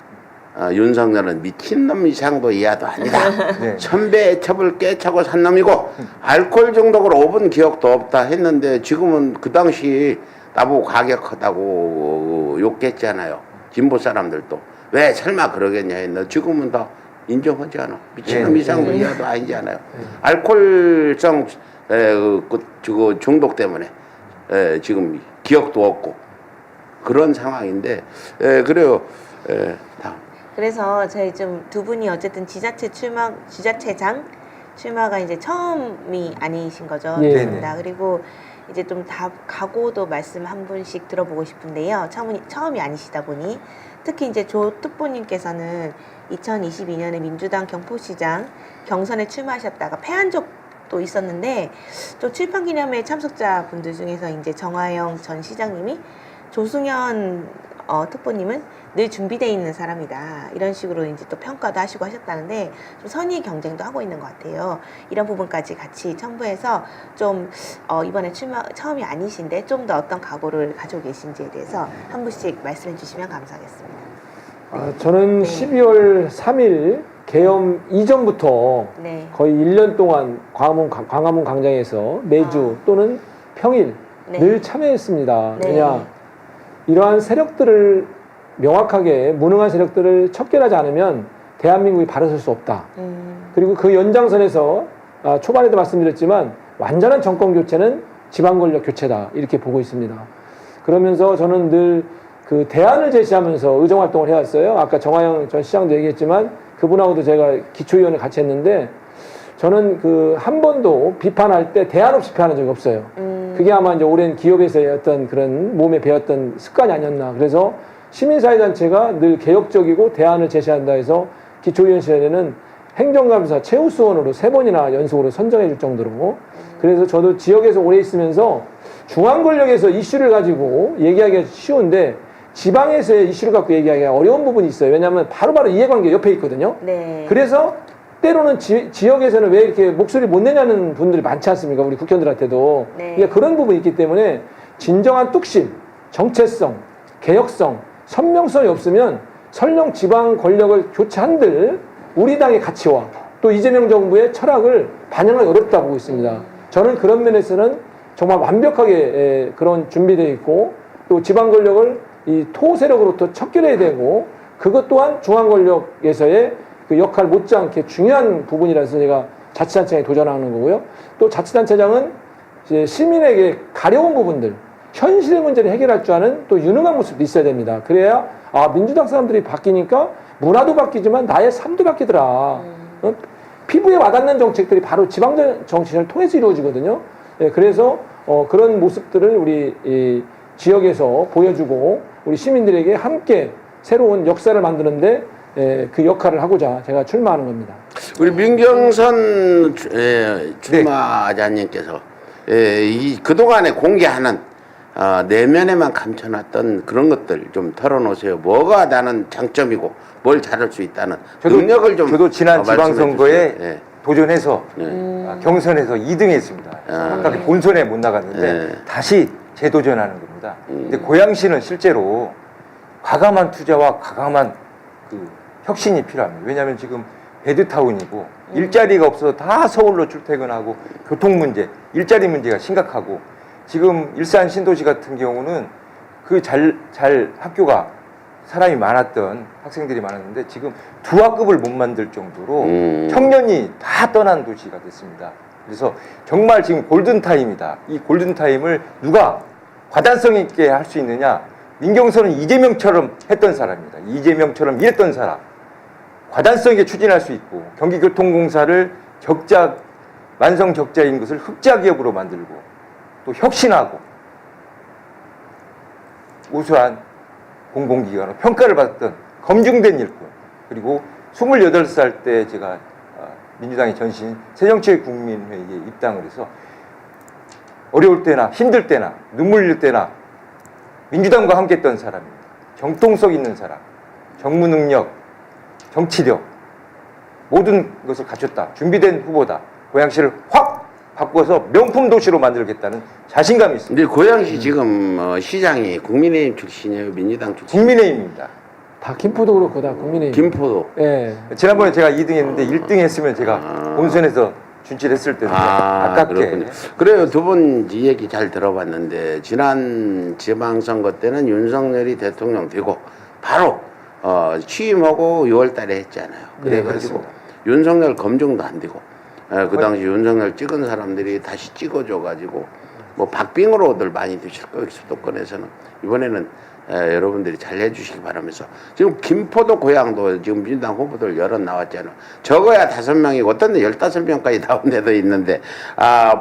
윤석열은 미친놈 이상도 이하도 아니다. 네. 천배의 첩을 깨차고 산 놈이고 알코올 중독으로 5분 기억도 없다 했는데 지금은 그 당시 나보고 가격하다고 욕했잖아요. 진보 사람들도. 왜 설마 그러겠냐 했는데 지금은 다 인정하지 않아. 미친놈 네. 이상도 이하도 아니지 않아요. 알코올성 중독 때문에 지금 기억도 없고 그런 상황인데 그래요. 다음. 그래서 저희 좀 두 분이 어쨌든 지자체장 출마가 이제 처음이 아니신 거죠. 예. 맞습니다. 그리고 이제 좀 다 각오도 말씀 한 분씩 들어보고 싶은데요. 처음이 아니시다 보니 특히 이제 조 특보님께서는 2022년에 민주당 경포시장 경선에 출마하셨다가 패한 적도 있었는데 또 출판기념회 참석자분들 중에서 이제 정화영 전 시장님이 조승현 특보님은 늘 준비되어 있는 사람이다. 이런 식으로 이제 또 평가도 하시고 하셨다는데 좀 선의 경쟁도 하고 있는 것 같아요. 이런 부분까지 같이 첨부해서 좀 이번에 출마 처음이 아니신데 좀 더 어떤 각오를 가지고 계신지에 대해서 한 분씩 말씀해 주시면 감사하겠습니다. 저는 12월 3일 계엄 이전부터 네. 거의 1년 동안 광화문 광장에서 매주 또는 평일 네. 늘 참여했습니다. 네. 왜냐 이러한 세력들을 명확하게 무능한 세력들을 척결하지 않으면 대한민국이 바로 설 수 없다. 그리고 그 연장선에서 초반에도 말씀드렸지만 완전한 정권 교체는 지방 권력 교체다 이렇게 보고 있습니다. 그러면서 저는 늘 그 대안을 제시하면서 의정 활동을 해왔어요. 아까 정화영 전 시장도 얘기했지만 그분하고도 제가 기초위원을 같이 했는데 저는 그 한 번도 비판할 때 대안 없이 비판한 적이 없어요. 그게 아마 이제 오랜 기업에서의 어떤 그런 몸에 배웠던 습관이 아니었나. 그래서 시민사회단체가 늘 개혁적이고 대안을 제시한다 해서 기초위원 시절에는 행정감사 최우수원으로 3번이나 연속으로 선정해 줄 정도로 그래서 저도 지역에서 오래 있으면서 중앙 권력에서 이슈를 가지고 얘기하기가 쉬운데 지방에서의 이슈를 갖고 얘기하기가 어려운 부분이 있어요. 왜냐하면 바로바로 이해관계 옆에 있거든요. 네. 그래서 때로는 지역에서는 왜 이렇게 목소리 못 내냐는 분들이 많지 않습니까? 우리 국회의원들한테도. 네. 그러니까 그런 부분이 있기 때문에 진정한 뚝심, 정체성, 개혁성, 선명성이 없으면 설령 지방 권력을 교체한들 우리 당의 가치와 또 이재명 정부의 철학을 반영하기 어렵다 보고 있습니다. 저는 그런 면에서는 정말 완벽하게 그런 준비되어 있고 또 지방 권력을 이 토 세력으로부터 척결해야 되고 그것 또한 중앙 권력에서의 그 역할 못지않게 중요한 부분이라서 제가 자치단체장에 도전하는 거고요. 또 자치단체장은 이제 시민에게 가려운 부분들, 현실의 문제를 해결할 줄 아는 또 유능한 모습도 있어야 됩니다. 그래야 민주당 사람들이 바뀌니까 문화도 바뀌지만 나의 삶도 바뀌더라. 피부에 와닿는 정책들이 바로 지방 정치를 통해서 이루어지거든요. 예, 그래서 그런 모습들을 우리 이 지역에서 보여주고 우리 시민들에게 함께 새로운 역사를 만드는데 그 역할을 하고자 제가 출마하는 겁니다. 우리 민경선 출마자님께서 이 그동안에 공개하는 내면에만 감춰놨던 그런 것들 좀 털어놓으세요. 뭐가 나는 장점이고 뭘 잘할 수 있다는 능력을 좀 저도 지난 말씀해 지방선거에 주세요. 네. 도전해서 경선에서 2등 했습니다. 아까 본선에 못 나갔는데 다시 재도전하는 겁니다. 근데 고양시는 실제로 과감한 투자와 과감한 그 혁신이 필요합니다. 왜냐하면 지금 베드타운이고 일자리가 없어서 다 서울로 출퇴근하고 교통 문제, 일자리 문제가 심각하고 지금 일산 신도시 같은 경우는 그 학교가 사람이 많았던 학생들이 많았는데 지금 두 학급을 못 만들 정도로 청년이 다 떠난 도시가 됐습니다. 그래서 정말 지금 골든타임이다. 이 골든타임을 누가 과단성 있게 할 수 있느냐? 민경선은 이재명처럼 했던 사람입니다. 이재명처럼 일했던 사람. 과단성 있게 추진할 수 있고 경기교통공사를 만성 적자인 것을 흑자 기업으로 만들고 또 혁신하고 우수한 공공기관으로 평가를 받았던 검증된 일꾼. 그리고 28살 때 제가 민주당의 전신 새정치국민회의에 입당을 해서 어려울 때나 힘들 때나 눈물 흘릴 때나 민주당과 함께 했던 사람입니다. 정통성 있는 사람, 정무 능력, 정치력 모든 것을 갖췄다. 준비된 후보다. 고양시를 확 바꿔서 명품 도시로 만들겠다는 자신감이 있습니다. 근데 고양시 지금 시장이 국민의힘 출신이에요, 민주당 출신? 국민의힘입니다. 다 김포도 그렇고 다 국민의힘. 김포도. 예. 지난번에 제가 2등 했는데 1등 했으면 제가 본선에서 준치했을 텐데 아깝게. 그렇군요. 그래요. 두 분 이 얘기 잘 들어봤는데 지난 지방선거 때는 윤석열이 대통령 되고 바로 취임하고 6월 달에 했잖아요. 그래가지고 네, 윤석열 검증도 안 되고 그 당시 윤석열 찍은 사람들이 다시 찍어줘가지고 뭐 박빙으로들 많이 드실 거예요. 수도권에서는. 이번에는 여러분들이 잘 해주시기 바라면서 지금 김포도 고향도 지금 민주당 후보들 여럿 나왔잖아요. 적어야 5명이고 어떤 데 15명까지 나온 데도 있는데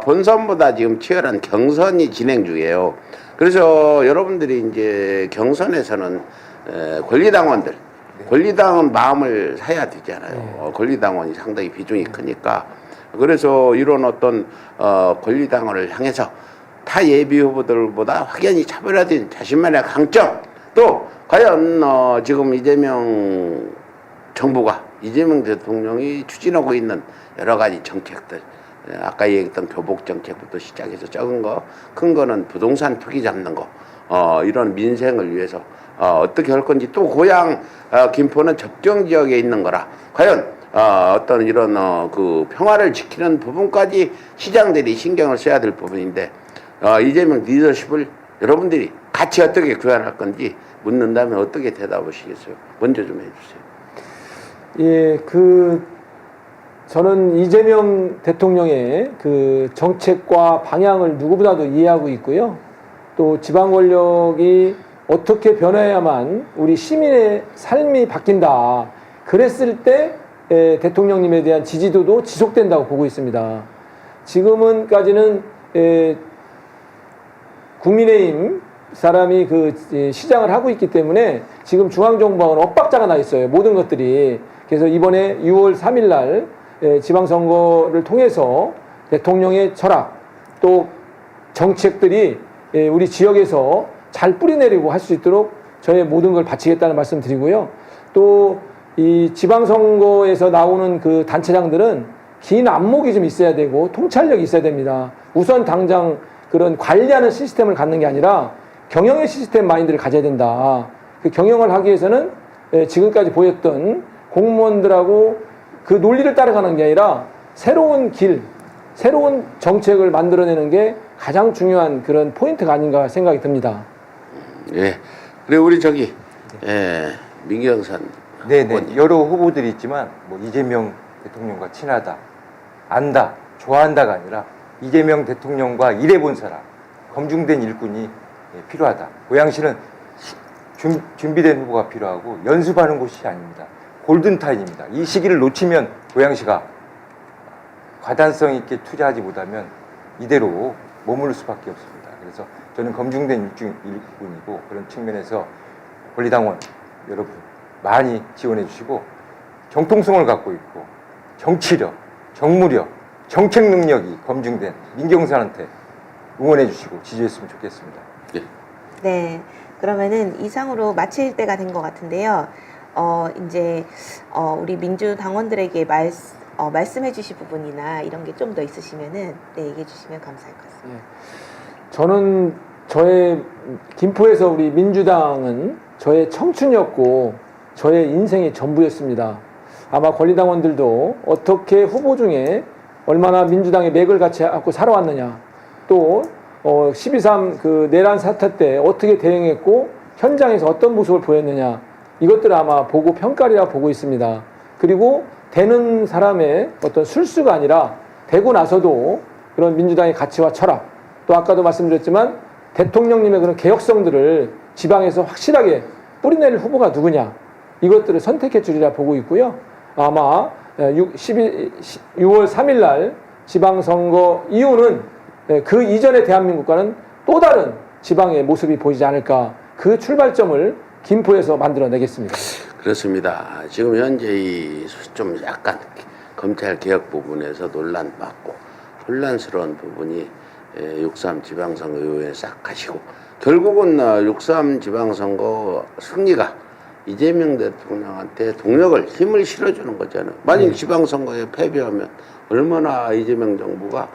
본선보다 지금 치열한 경선이 진행 중이에요. 그래서 여러분들이 이제 경선에서는 권리당원들 권리당은 마음을 사야 되잖아요. 권리당원이 상당히 비중이 크니까 그래서 이런 어떤 권리당원을 향해서 타 예비 후보들보다 확연히 차별화된 자신만의 강점 또 과연 지금 이재명 정부가 이재명 대통령이 추진하고 있는 여러 가지 정책들 아까 얘기했던 교복 정책부터 시작해서 적은 거 큰 거는 부동산 투기 잡는 거 이런 민생을 위해서 어떻게 할 건지 또 고향 김포는 접경 지역에 있는 거라 과연 어떤 이런 그 평화를 지키는 부분까지 시장들이 신경을 써야 될 부분인데 이재명 리더십을 여러분들이 같이 어떻게 구현할 건지 묻는다면 어떻게 대답하시겠어요? 먼저 좀 해주세요. 예, 저는 이재명 대통령의 그 정책과 방향을 누구보다도 이해하고 있고요. 또 지방 권력이 어떻게 변해야만 우리 시민의 삶이 바뀐다. 그랬을 때 대통령님에 대한 지지도도 지속된다고 보고 있습니다. 지금은까지는 국민의힘 사람이 그 시장을 하고 있기 때문에 지금 중앙정부하고는 엇박자가 나 있어요. 모든 것들이. 그래서 이번에 6월 3일 날 지방선거를 통해서 대통령의 철학 또 정책들이 우리 지역에서 잘 뿌리내리고 할 수 있도록 저의 모든 걸 바치겠다는 말씀 드리고요. 또 이 지방선거에서 나오는 그 단체장들은 긴 안목이 좀 있어야 되고 통찰력이 있어야 됩니다. 우선 당장 그런 관리하는 시스템을 갖는 게 아니라 경영의 시스템 마인드를 가져야 된다. 그 경영을 하기 위해서는 지금까지 보였던 공무원들하고 그 논리를 따라가는 게 아니라 새로운 길, 새로운 정책을 만들어내는 게 가장 중요한 그런 포인트가 아닌가 생각이 듭니다. 예. 그리고 우리 민경선 네네. 여러 후보들이 있지만 뭐 이재명 대통령과 친하다, 안다, 좋아한다가 아니라 이재명 대통령과 일해본 사람, 검증된 일꾼이 필요하다. 고양시는 준비된 후보가 필요하고 연습하는 곳이 아닙니다. 골든타임입니다. 이 시기를 놓치면 고양시가 과단성 있게 투자하지 못하면 이대로 머무를 수밖에 없습니다. 그래서 저는 검증된 일꾼이고 그런 측면에서 권리당원 여러분 많이 지원해 주시고 정통성을 갖고 있고 정치력, 정무력, 정책 능력이 검증된 민경선한테 응원해 주시고 지지했으면 좋겠습니다. 네, 그러면은 이상으로 마칠 때가 된 것 같은데요. 이제 우리 민주당원들에게 말씀해 주실 부분이나 이런 게 좀 더 있으시면은 얘기해 주시면 감사할 것 같습니다. 저는 저의 김포에서 우리 민주당은 저의 청춘이었고 저의 인생의 전부였습니다. 아마 권리당원들도 어떻게 후보 중에 얼마나 민주당의 맥을 같이 갖고 살아왔느냐 또 12.3 그 내란 사태 때 어떻게 대응했고 현장에서 어떤 모습을 보였느냐 이것들을 아마 보고 평가리라 보고 있습니다. 그리고 되는 사람의 어떤 술수가 아니라 되고 나서도 그런 민주당의 가치와 철학 또 아까도 말씀드렸지만 대통령님의 그런 개혁성들을 지방에서 확실하게 뿌리낼 후보가 누구냐 이것들을 선택해 주리라 보고 있고요. 아마 6월 3일 날 지방선거 이후는 그 이전의 대한민국과는 또 다른 지방의 모습이 보이지 않을까 그 출발점을 김포에서 만들어내겠습니다. 그렇습니다. 지금 현재 좀 약간 검찰 개혁 부분에서 논란받고 혼란스러운 부분이 6.3 지방선거 이후에 싹 가시고 결국은 6.3 지방선거 승리가 이재명 대통령한테 동력을 힘을 실어주는 거잖아요. 만약 지방선거에 패배하면 얼마나 이재명 정부가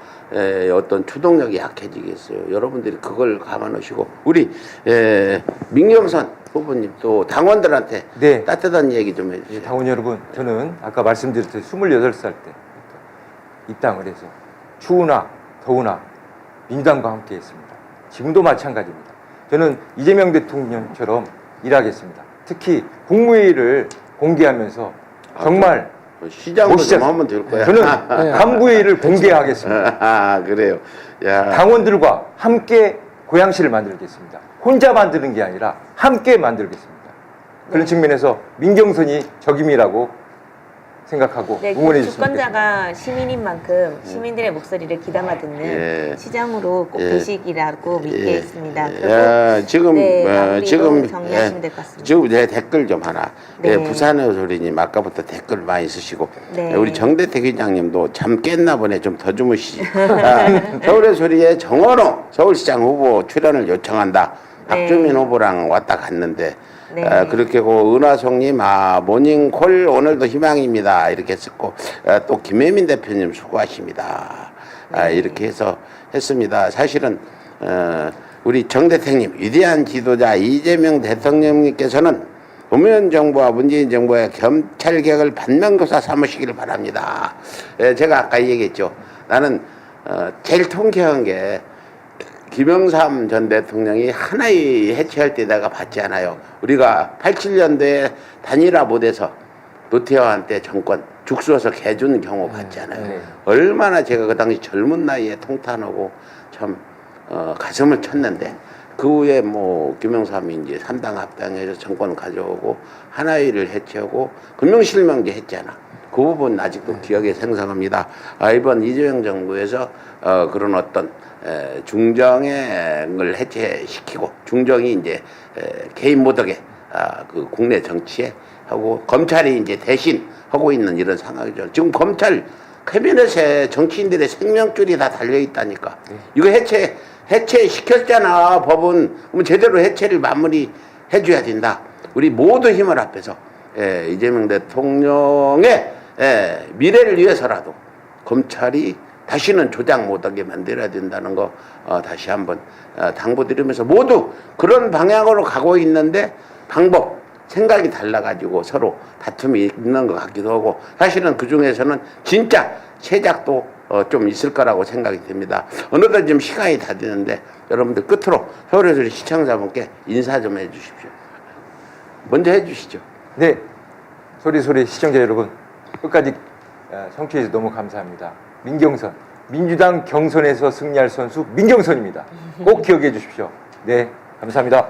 어떤 추동력이 약해지겠어요. 여러분들이 그걸 감안하시고 우리 민경선 후보님 또 당원들한테 네. 따뜻한 얘기 좀 해주세요. 당원 여러분, 저는 아까 말씀드렸듯이 28살 때 입당을 해서 추우나 더우나 민주당과 함께 했습니다. 지금도 마찬가지입니다. 저는 이재명 대통령처럼 일하겠습니다. 특히 국무회의를 공개하면서 정말 시장으로 좀 하면 될 거야. 저는 간부회의를 공개하겠습니다. 아, 그래요. 야. 당원들과 함께 고양시를 만들겠습니다. 혼자 만드는 게 아니라 함께 만들겠습니다. 그런 측면에서 민경선이 적임이라고 생각하고 네, 응원해 주시면 되겠습니다. 주권자가 시민인 만큼 시민들의 목소리를 귀담아 듣는 예. 시장으로 꼭 예. 되시기라고 믿게 예. 있습니다. 예. 지금 네, 마무리로 지금 정리하시면 될 것 같습니다. 지금 제 댓글 좀 하나. 네. 부산의 소리님 아까부터 댓글 많이 쓰시고 네. 우리 정대택 회장님도 잠 깼나 보네. 좀 더 주무시지. 서울의 소리에 정원호 서울시장 후보 출연을 요청한다. 네. 박주민 후보랑 왔다 갔는데 네. 그렇게 고 은하송님 모닝콜 오늘도 희망입니다 이렇게 썼고 또 김혜민 대표님 수고하십니다. 이렇게 해서 했습니다. 사실은 우리 정대택님 위대한 지도자 이재명 대통령님께서는 노무현 정부와 문재인 정부의 검찰 개혁을 반면교사 삼으시기를 바랍니다. 제가 아까 얘기했죠. 나는 제일 통쾌한 게 김영삼 전 대통령이 하나의 해체할 때 내가 봤지 않아요. 우리가 87년도에 단일화 못해서 노태우한 때 정권 죽수어서 개준 경우 봤지 않아요. 네. 얼마나 제가 그 당시 젊은 나이에 통탄하고 참 가슴을 쳤는데 그 후에 뭐 김영삼이 이제 3당 합당해서 정권 가져오고 하나의를 해체하고 금융실명제 했잖아. 그 부분 아직도 기억에 생생합니다. 이번 이재명 정부에서 그런 어떤 중정을 해체시키고 중정이 이제 개인 모독에 그 국내 정치에 하고 검찰이 이제 대신 하고 있는 이런 상황이죠. 지금 검찰 캐비넷에 정치인들의 생명줄이 다 달려 있다니까. 이거 해체 시켰잖아. 법은 그럼 제대로 해체를 마무리 해줘야 된다. 우리 모두 힘을 합해서 이재명 대통령의 미래를 위해서라도 검찰이 다시는 조작 못하게 만들어야 된다는 거 다시 한번 당부드리면서 모두 그런 방향으로 가고 있는데 방법, 생각이 달라가지고 서로 다툼이 있는 것 같기도 하고 사실은 그 중에서는 진짜 세작도 좀 있을 거라고 생각이 됩니다. 어느덧 지금 시간이 다 되는데 여러분들 끝으로 서울의 시청자분께 인사 좀 해주십시오. 먼저 해주시죠. 네, 소리 시청자 여러분 끝까지 청취해 주셔서 너무 감사합니다. 민경선, 민주당 경선에서 승리할 선수 민경선입니다. 꼭 기억해 주십시오. 네, 감사합니다.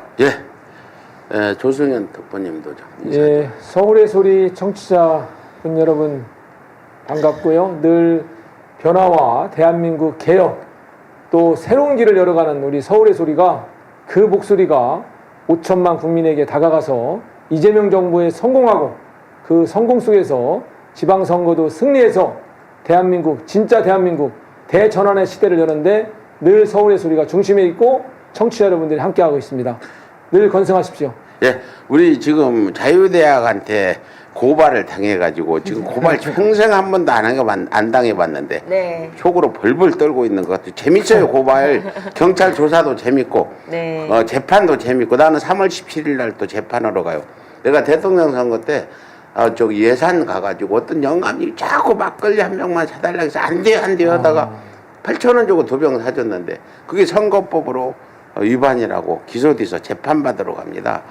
조승현 덕분님도 좀 인사. 예, 서울의 소리 청취자분 여러분 반갑고요. 늘 변화와 대한민국 개혁 또 새로운 길을 열어가는 우리 서울의 소리가 그 목소리가 5천만 국민에게 다가가서 이재명 정부에 성공하고 그 성공 속에서 지방선거도 승리해서 대한민국 진짜 대한민국 대전환의 시대를 여는데 늘 서울의 소리가 중심에 있고 청취자 여러분들이 함께하고 있습니다. 늘 건승하십시오. 예, 우리 지금 자유대학한테 고발을 당해가지고 지금 고발 평생 한 번도 안 당해봤는데 네. 속으로 벌벌 떨고 있는 것 같아요. 재밌어요, 고발. 경찰 조사도 재밌고 네. 재판도 재밌고 나는 3월 17일 날 또 재판하러 가요. 내가 대통령 선거 때 저기 예산 가가지고 어떤 영감이 자꾸 막걸리 한 병만 사달라고 해서 안 돼요 하다가 8,000원 주고 2병 사줬는데 그게 선거법으로 위반이라고 기소돼서 재판받으러 갑니다.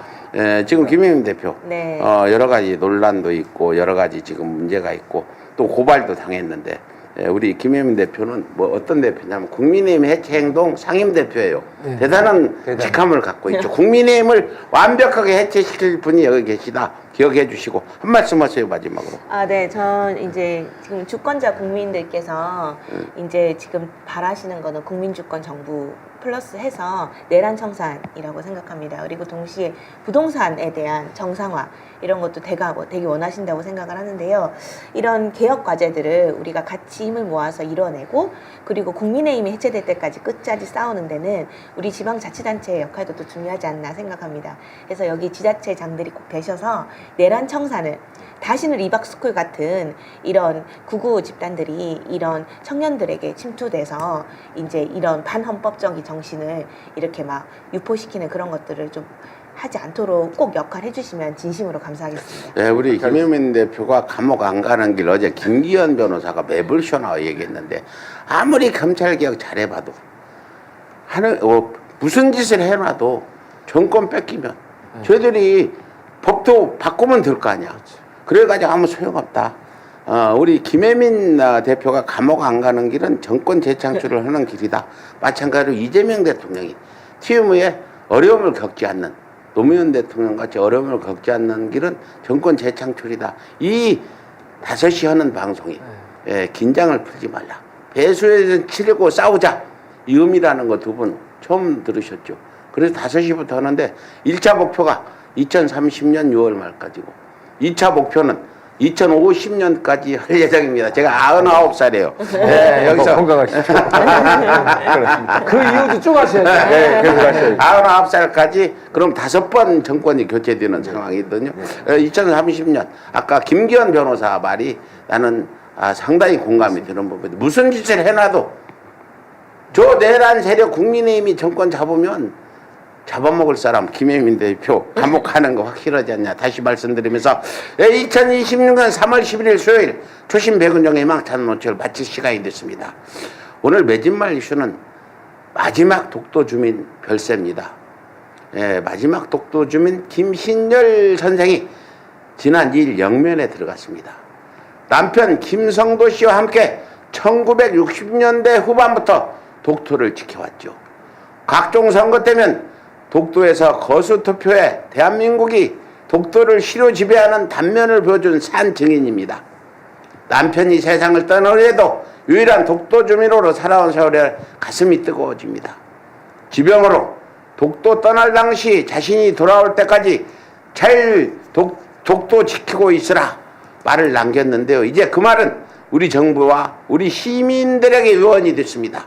지금 김영임 대표 네. 여러 가지 논란도 있고 여러 가지 지금 문제가 있고 또 고발도 당했는데 우리 김혜민 대표는 뭐 어떤 대표냐면 국민의힘 해체행동 상임대표예요. 네. 대단한 직함을 갖고 있죠. 국민의힘을 완벽하게 해체시킬 분이 여기 계시다. 기억해 주시고 한 말씀 하세요, 마지막으로. 아, 네. 전 이제 지금 주권자 국민들께서 이제 지금 바라시는 거는 국민주권 정부 플러스 해서 내란 청산이라고 생각합니다. 그리고 동시에 부동산에 대한 정상화 이런 것도 되게 원하신다고 생각을 하는데요. 이런 개혁 과제들을 우리가 같이 힘을 모아서 이뤄내고 그리고 국민의힘이 해체될 때까지 끝까지 싸우는 데는 우리 지방자치단체의 역할도 또 중요하지 않나 생각합니다. 그래서 여기 지자체장들이 꼭 되셔서 내란 청산을 다시는 리박스쿨 같은 이런 구구 집단들이 이런 청년들에게 침투돼서 이제 이런 반헌법적인 정신을 이렇게 막 유포시키는 그런 것들을 좀 하지 않도록 꼭 역할해 주시면 진심으로 감사하겠습니다. 네, 우리 김혜민 대표가 감옥 안 가는 길 어제 김기현 변호사가 매불쇼 나와 얘기했는데 아무리 검찰개혁 잘해봐도 무슨 짓을 해놔도 정권 뺏기면 저희들이 법도 바꾸면 될 거 아니야. 그래가지고 아무 소용없다. 우리 김혜민 대표가 감옥 안 가는 길은 정권 재창출을 하는 길이다. 마찬가지로 이재명 대통령이 TM에 어려움을 겪지 않는 노무현 대통령 같이 어려움을 겪지 않는 길은 정권 재창출이다. 이 5시 하는 방송이 긴장을 풀지 말라. 배수에 치르고 싸우자. 이 의미라는 거 두 분 처음 들으셨죠. 그래서 5시부터 하는데 1차 목표가 2030년 6월 말까지고 2차 목표는 2050년까지 할 예정입니다. 제가 99살이에요. 네, 여기서 건강하시죠. 그 이후도 쭉 하셔야죠. 네, 계속 하셔야죠. 99살까지 그럼 5번 정권이 교체되는 상황이거든요. 2030년 아까 김기현 변호사 말이 나는 상당히 공감이 되는 부분인데 무슨 짓을 해놔도 저 내란 세력 국민의힘이 정권 잡으면 잡아먹을 사람 김혜민 대표 감옥 가는 거 확실하지 않냐 다시 말씀드리면서 2026년 3월 11일 수요일 초심 백운정의 희망찬 논체를 마칠 시간이 됐습니다. 오늘 매진말 이슈는 마지막 독도 주민 별세입니다. 마지막 독도 주민 김신열 선생이 지난 2일 영면에 들어갔습니다. 남편 김성도 씨와 함께 1960년대 후반부터 독도를 지켜왔죠. 각종 선거 때면 독도에서 거수투표에 대한민국이 독도를 시로 지배하는 단면을 보여준 산 증인입니다. 남편이 세상을 떠나려도 유일한 독도 주민으로 살아온 세월에 가슴이 뜨거워집니다. 지병으로 독도 떠날 당시 자신이 돌아올 때까지 잘 독도 지키고 있으라 말을 남겼는데요. 이제 그 말은 우리 정부와 우리 시민들에게 유언이 됐습니다.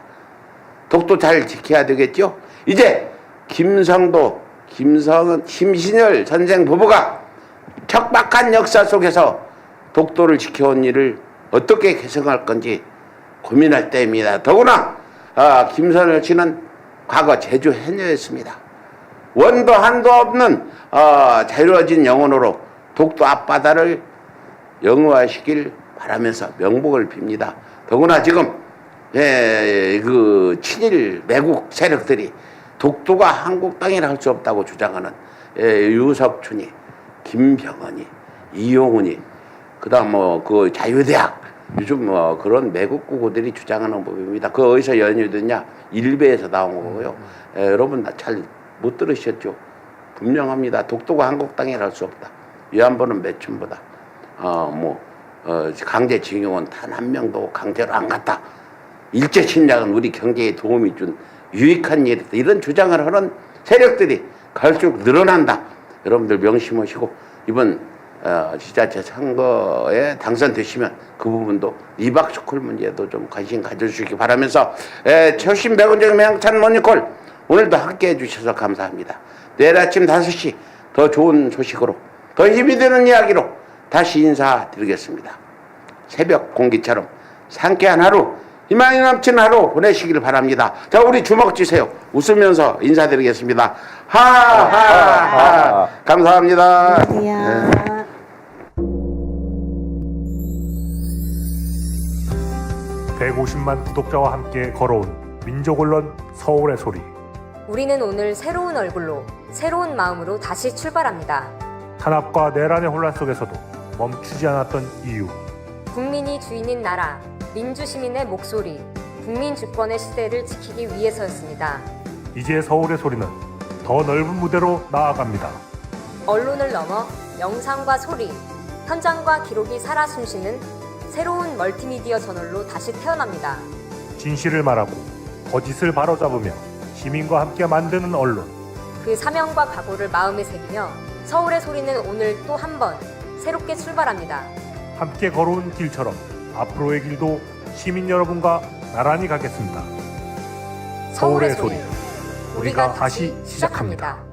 독도 잘 지켜야 되겠죠? 이제 김신열 선생 부부가 척박한 역사 속에서 독도를 지켜온 일을 어떻게 개성할 건지 고민할 때입니다. 더구나 김선열 씨는 과거 제주 해녀였습니다. 원도 한도 없는 자유로워진 영혼으로 독도 앞바다를 영유하시길 바라면서 명복을 빕니다. 더구나 지금 그 친일 매국 세력들이 독도가 한국 땅이라 할 수 없다고 주장하는 유석춘이, 김병헌이, 이용훈이, 그다음 그 자유대학 요즘 그런 매국 구구들이 주장하는 법입니다. 그 어디서 연유됐냐? 일베에서 나온 거고요. 여러분 잘 못 들으셨죠? 분명합니다. 독도가 한국 땅이라 할 수 없다. 위안부는 매춘보다 강제징용은 단 한 명도 강제로 안 갔다. 일제 침략은 우리 경제에 도움이 준 유익한 일이다. 이런 주장을 하는 세력들이 갈수록 늘어난다. 여러분들 명심하시고 이번 지자체 선거에 당선되시면 그 부분도 리박스쿨 문제도 좀 관심 가져주시기 바라면서 초심 백운정 명찬 모닝콜 오늘도 함께해 주셔서 감사합니다. 내일 아침 5시 더 좋은 소식으로 더 힘이 되는 이야기로 다시 인사드리겠습니다. 새벽 공기처럼 상쾌한 하루 희망이 넘치는 하루 보내시길 바랍니다. 자, 우리 주먹 쥐세요. 웃으면서 인사드리겠습니다. 하하하. 감사합니다. 안녕하세요. 네. 네. 150만 구독자와 함께 걸어온 민족언론 서울의 소리. 우리는 오늘 새로운 얼굴로, 새로운 마음으로 다시 출발합니다. 탄압과 내란의 혼란 속에서도 멈추지 않았던 이유. 국민이 주인인 나라, 민주시민의 목소리, 국민 주권의 시대를 지키기 위해서였습니다. 이제 서울의 소리는 더 넓은 무대로 나아갑니다. 언론을 넘어 영상과 소리, 현장과 기록이 살아 숨쉬는 새로운 멀티미디어 저널로 다시 태어납니다. 진실을 말하고 거짓을 바로잡으며 시민과 함께 만드는 언론. 그 사명과 각오를 마음에 새기며 서울의 소리는 오늘 또 한 번 새롭게 출발합니다. 함께 걸어온 길처럼 앞으로의 길도 시민 여러분과 나란히 가겠습니다. 서울의 소리, 우리가 다시 시작합니다.